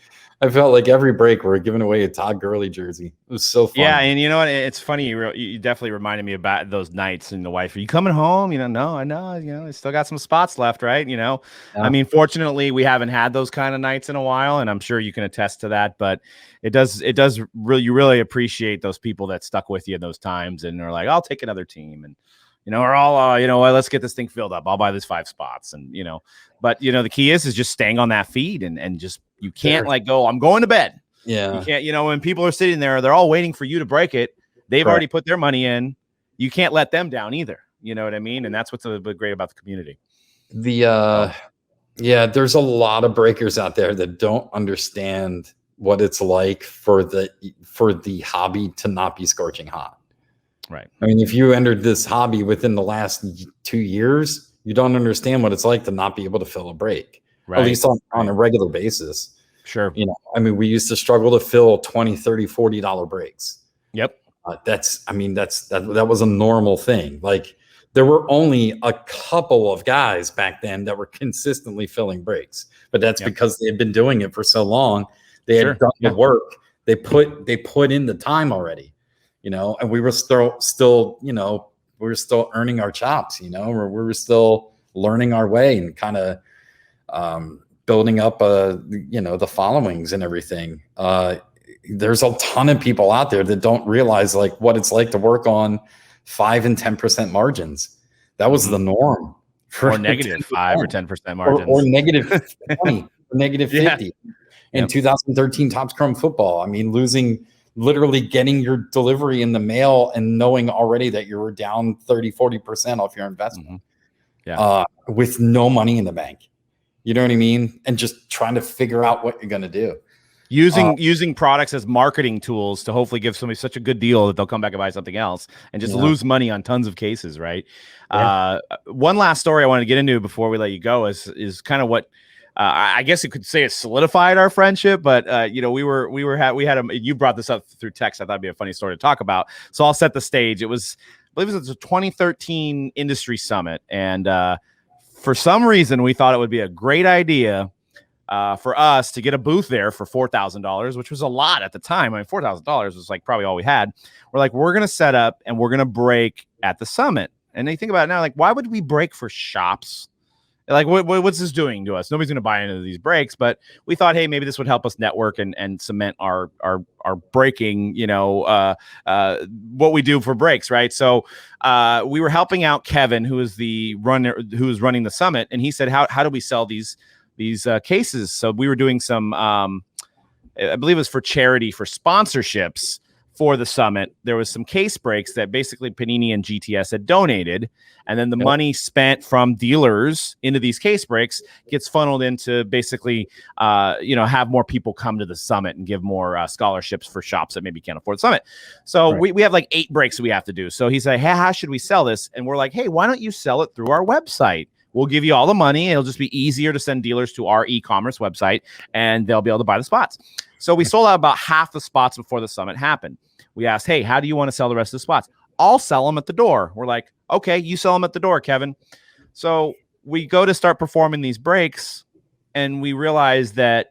I felt like every break we were giving away a Todd Gurley jersey. It was so fun. Yeah, and you know what? It's funny. You definitely reminded me about those nights. And the wife, are you coming home? No, I know. I still got some spots left, right? Yeah. I mean, fortunately, we haven't had those kind of nights in a while, and I'm sure you can attest to that. But it does really, you really appreciate those people that stuck with you in those times, and are like, I'll take another team, and or I'll, let's get this thing filled up. I'll buy this 5 spots, and but the key is just staying on that feed and just. You can't go, I'm going to bed. Yeah. You can't, when people are sitting there, they're all waiting for you to break it. They've already put their money in. You can't let them down either. You know what I mean? And that's what's a bit great about the community. There's a lot of breakers out there that don't understand what it's like for the hobby to not be scorching hot. Right. I mean, if you entered this hobby within the last 2 years, you don't understand what it's like to not be able to fill a break. Right. At least on a regular basis. Sure. I mean, we used to struggle to fill $20, $30, $40 breaks. Yep. That was a normal thing. Like, there were only a couple of guys back then that were consistently filling breaks, but that's because they had been doing it for so long. They had done the work. They put in the time already, and we were still we were still earning our chops, we were still learning our way and kind of, building up the followings and everything. There's a ton of people out there that don't realize what it's like to work on 5 and 10% margins. That was the norm. Or negative 5 or 10% margins. Or negative 20, or negative 50. In 2013 Topps Chrome football, I mean, literally getting your delivery in the mail and knowing already that you were down 30-40% off your investment. With no money in the bank. You know what I mean? And just trying to figure out what you're going to do. Using products as marketing tools to hopefully give somebody such a good deal that they'll come back and buy something else and just lose money on tons of cases, right? Yeah. One last story I wanted to get into before we let you go is kind of what I guess you could say it solidified our friendship, but you brought this up through text. I thought it'd be a funny story to talk about. So I'll set the stage. I believe it was a 2013 industry summit, and for some reason, we thought it would be a great idea for us to get a booth there for $4,000, which was a lot at the time. I mean, $4,000 was probably all we had. We're going to set up and we're going to break at the summit. And they think about it now, why would we break for shops? What's this doing to us? Nobody's going to buy into these breaks, but we thought, hey, maybe this would help us network and cement our breaking, what we do for breaks, right? So we were helping out Kevin, who was running the summit, and he said, how do we sell these cases? So we were doing some, I believe it was for charity, for sponsorships for the summit, there was some case breaks that basically Panini and GTS had donated. And then the money spent from dealers into these case breaks gets funneled into basically, have more people come to the summit and give more scholarships for shops that maybe can't afford the summit. So we have like 8 breaks that we have to do. So he's like, hey, how should we sell this? And we're like, hey, why don't you sell it through our website? We'll give you all the money. It'll just be easier to send dealers to our e-commerce website, and they'll be able to buy the spots. So we sold out about half the spots before the summit happened. We asked, hey, how do you want to sell the rest of the spots? I'll sell them at the door. We're like, okay, you sell them at the door, Kevin. So we go to start performing these breaks, and we realize that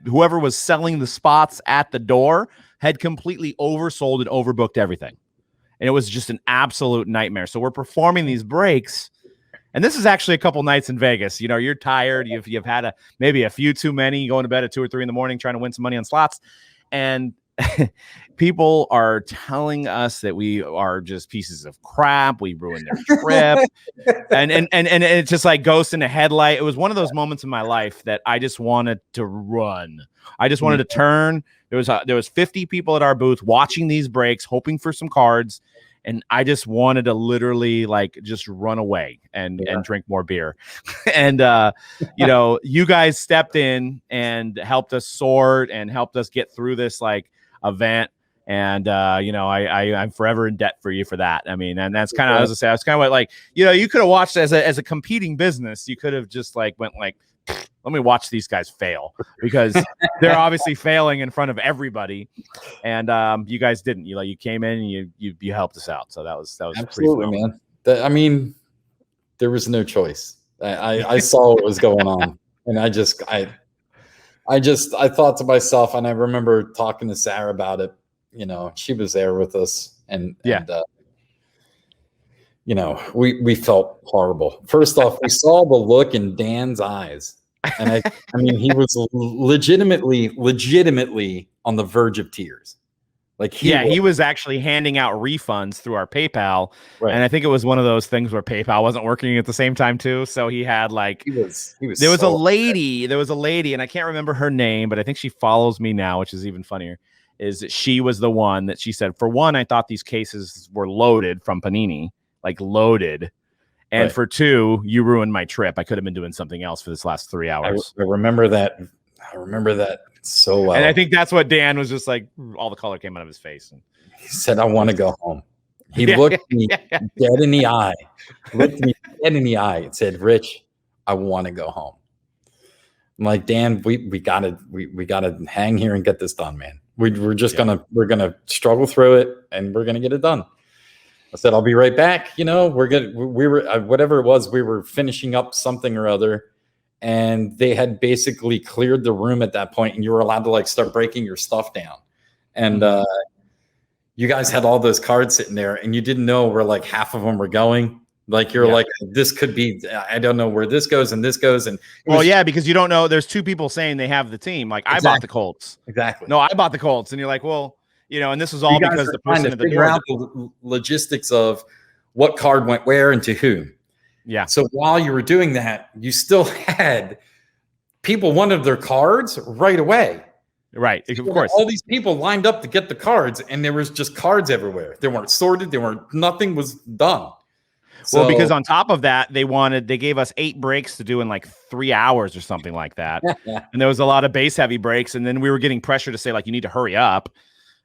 whoever was selling the spots at the door had completely oversold and overbooked everything. And it was just an absolute nightmare. So we're performing these breaks, and this is actually a couple nights in Vegas. You're tired. You've had maybe a few too many, going to bed at 2 or 3 in the morning, trying to win some money on slots. And people are telling us that we are just pieces of crap. We ruined their trip. and it's just like ghost in a headlight. It was one of those moments in my life that I just wanted to run. I just wanted to turn. There was 50 people at our booth watching these breaks, hoping for some cards. And I just wanted to literally just run away and drink more beer. And, you guys stepped in and helped us sort and helped us get through this event. And, I'm forever in debt for you for that. I mean, and that's kind of, as I say, I was kind of what you could have watched as a competing business. You could have just went let me watch these guys fail, because they're obviously failing in front of everybody. And you guys didn't. You came in and you helped us out. So that was absolutely, man. I mean, there was no choice. I saw what was going on, and I thought to myself, and I remember talking to Sarah about it. She was there with us, and we felt horrible. First off, we saw the look in Dan's eyes. And I mean, he was legitimately on the verge of tears. He was actually handing out refunds through our PayPal. Right. And I think it was one of those things where PayPal wasn't working at the same time too. So he had there was a lady, and I can't remember her name, but I think she follows me now, which is even funnier. Is that she was the one that she said, for one, I thought these cases were loaded from Panini, loaded. And for 2, you ruined my trip. I could have been doing something else for this last 3 hours. I remember that. So well. And I think that's what Dan was just all the color came out of his face. And he said, I want to go home. He looked me dead in the eye. And said, Rich, I want to go home. I'm like, Dan, we gotta hang here and get this done, man. We're gonna struggle through it, and we're gonna get it done. I said, I'll be right back. We were whatever it was, we were finishing up something or other, and they had basically cleared the room at that point, and you were allowed to start breaking your stuff down. And you guys had all those cards sitting there, and you didn't know where half of them were going. This could be, I don't know where this goes and this goes. And because you don't know. There's 2 people saying they have the team. Exactly. I bought the Colts. Exactly. No, I bought the Colts. And you're like, well, and this was all because the person at the figure out the logistics of what card went where and to whom. Yeah. So while you were doing that, you still had people wanted their cards right away. Right. So of course. All these people lined up to get the cards, and there was just cards everywhere. They weren't sorted. Nothing was done. Well, because on top of that, they gave us 8 breaks to do in 3 hours or something like that. And there was a lot of base heavy breaks. And then we were getting pressure to say, you need to hurry up.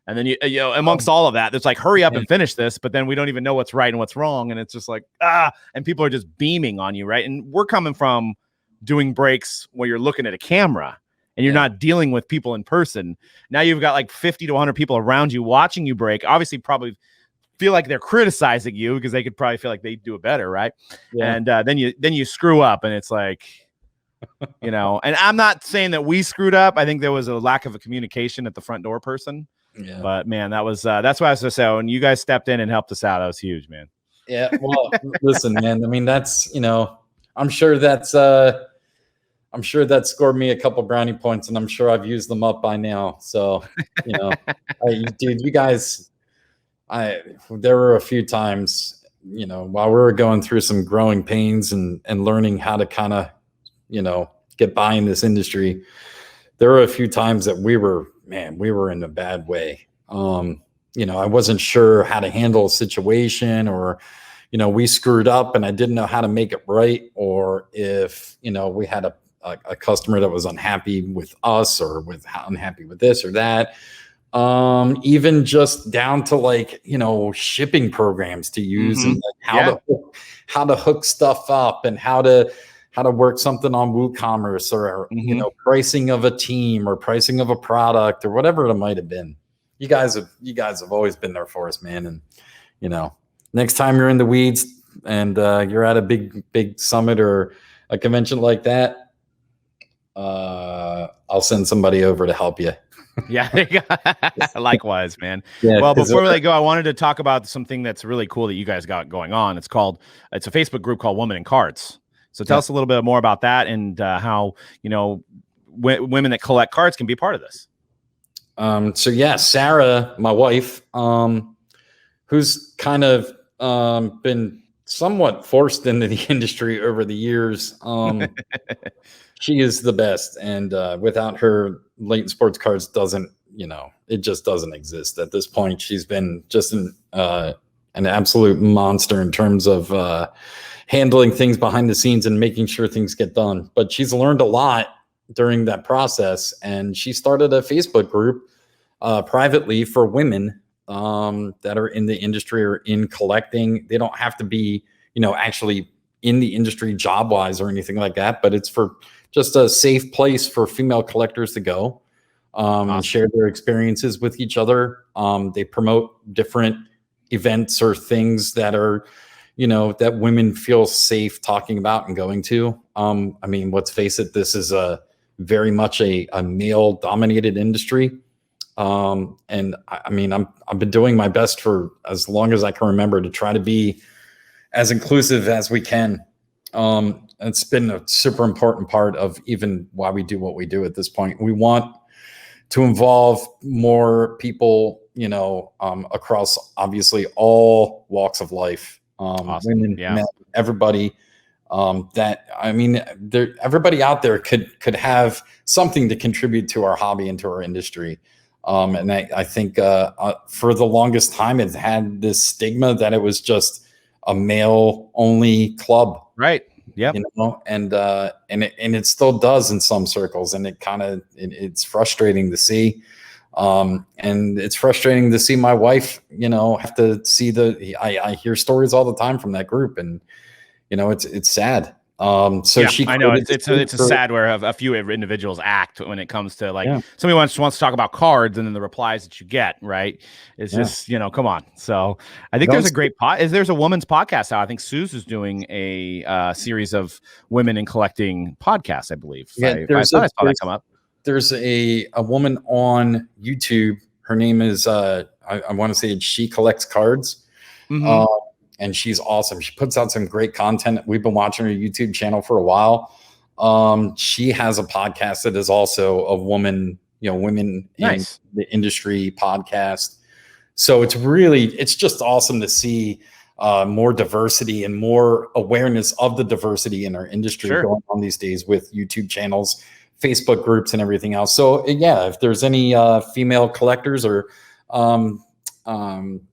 And then, amongst all of that, there's hurry up and finish this. But then we don't even know what's right and what's wrong. And it's just and people are just beaming on you. Right. And we're coming from doing breaks where you're looking at a camera and you're not dealing with people in person. Now you've got 50 to 100 people around you watching you break. Obviously, probably feel like they're criticizing you because they could probably feel like they do it better. Right. Yeah. And then you screw up, and it's and I'm not saying that we screwed up. I think there was a lack of a communication at the front door person. Yeah. But man, that's why I was so when you guys stepped in and helped us out, that was huge, man. Yeah. Well, listen, man. I mean, that's I'm sure that scored me a couple brownie points, and I'm sure I've used them up by now. So, dude, you guys, there were a few times, while we were going through some growing pains and learning how to kind of, get by in this industry, there were a few times that we were in a bad way. I wasn't sure how to handle a situation, or, we screwed up and I didn't know how to make it right, or if, we had a customer that was unhappy with us, or unhappy with this or that. Even just down to like, shipping programs to use, and like how to hook stuff up, and how to work something on WooCommerce, or, pricing of a team, or pricing of a product, or whatever it might've been. You guys have always been there for us, man. And, next time you're in the weeds and, you're at a big summit or a convention like that, I'll send somebody over to help you. Yeah. Likewise, man. Yeah, well, before we go, I wanted to talk about something that's really cool that you guys got going on. It's a Facebook group called Women in Cards. So tell us a little bit more about that, and how, women that collect cards can be part of this. So yeah, Sarah, my wife, who's kind of been somewhat forced into the industry over the years. She is the best, and without her, Layton Sports Cards doesn't, it just doesn't exist at this point. She's been just an absolute monster in terms of handling things behind the scenes and making sure things get done. But she's learned a lot during that process, and she started a Facebook group privately for women that are in the industry or in collecting. They don't have to be, actually in the industry job wise or anything like that, but it's for just a safe place for female collectors to go and share their experiences with each other. They promote different events or things that are, that women feel safe talking about and going to. I mean, let's face it, this is very much a male dominated industry. And I mean, I've been doing my best for as long as I can remember to try to be as inclusive as we can. It's been a super important part of even why we do what we do at this point. We want to involve more people, across obviously all walks of life, women, men, everybody. Everybody out there could have something to contribute to our hobby and to our industry. And I think for the longest time, it had this stigma that it was just a male only club. Right. Yeah. And it still does in some circles. And it's frustrating to see. And it's frustrating to see my wife, have to see I hear stories all the time from that group, and, it's sad. I know it's a sad where a few individuals act when it comes to somebody wants to talk about cards, and then the replies that you get, right? It's just, come on. So I think there's a great there's a woman's podcast now. I think Suze is doing a series of women in collecting podcasts, I believe. I saw that come up. There's a woman on YouTube. Her name is, I want to say She Collects Cards. Mm-hmm. And she's awesome. She puts out some great content. We've been watching her YouTube channel for a while. She has a podcast that is also a women in the industry podcast. So it's just awesome to see more diversity and more awareness of the diversity in our industry going on these days with YouTube channels, Facebook groups, and everything else. So yeah, if there's any female collectors or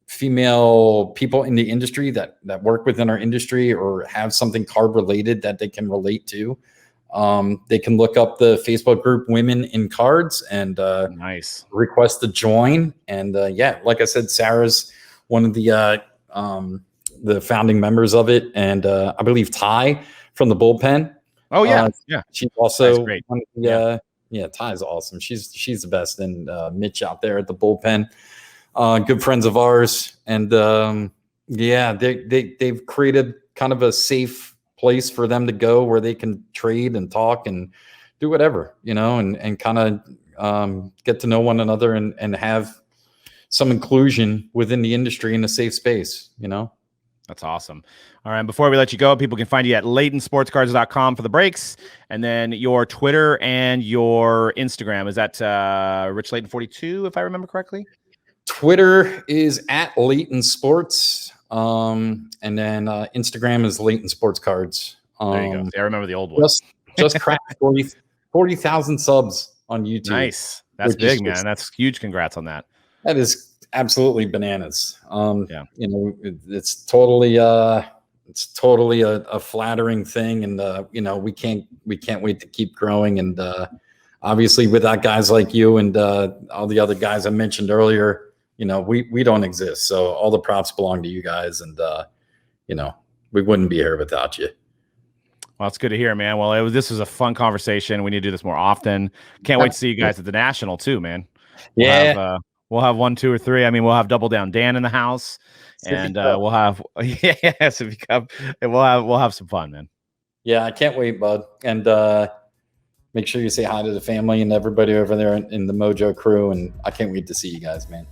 female people in the industry that work within our industry or have something card related that they can relate to, they can look up the Facebook group Women in Cards and request to join. And like I said, Sarah's one of the founding members of it, and I believe Ty from the Bullpen. Oh yeah, she's also great. One of the, Ty's awesome. She's the best, and Mitch out there at the Bullpen. Good friends of ours, and they've created kind of a safe place for them to go where they can trade and talk and do whatever, and kind of get to know one another and have some inclusion within the industry in a safe space. That's awesome. All right. Before we let you go, people can find you at LaytonSportsCards.com for the breaks, and then your Twitter and your Instagram is at Rich Layton 42, if I remember correctly. Twitter is at Layton Sports, and then Instagram is Layton Sports Cards. There you go. I remember the old one. Just cracked 40,000 subs on YouTube. Nice. That's big, man. That's huge. Congrats on that. That is absolutely bananas. Yeah. You know, it's totally a flattering thing, and you know, we can't wait to keep growing. And obviously, without guys like you and all the other guys I mentioned earlier, you know, we don't exist. So all the props belong to you guys, and you know, we wouldn't be here without you. Well, it's good to hear, man. Well, this was a fun conversation. We need to do this more often. Can't wait to see you guys at the National too, man. We'll have 1, 2, or 3. I mean, we'll have Double Down Dan in the house, and we'll have Sippy Cup, and we'll have some fun, man. Yeah, I can't wait, bud. And make sure you say hi to the family and everybody over there in the Mojo crew. And I can't wait to see you guys, man.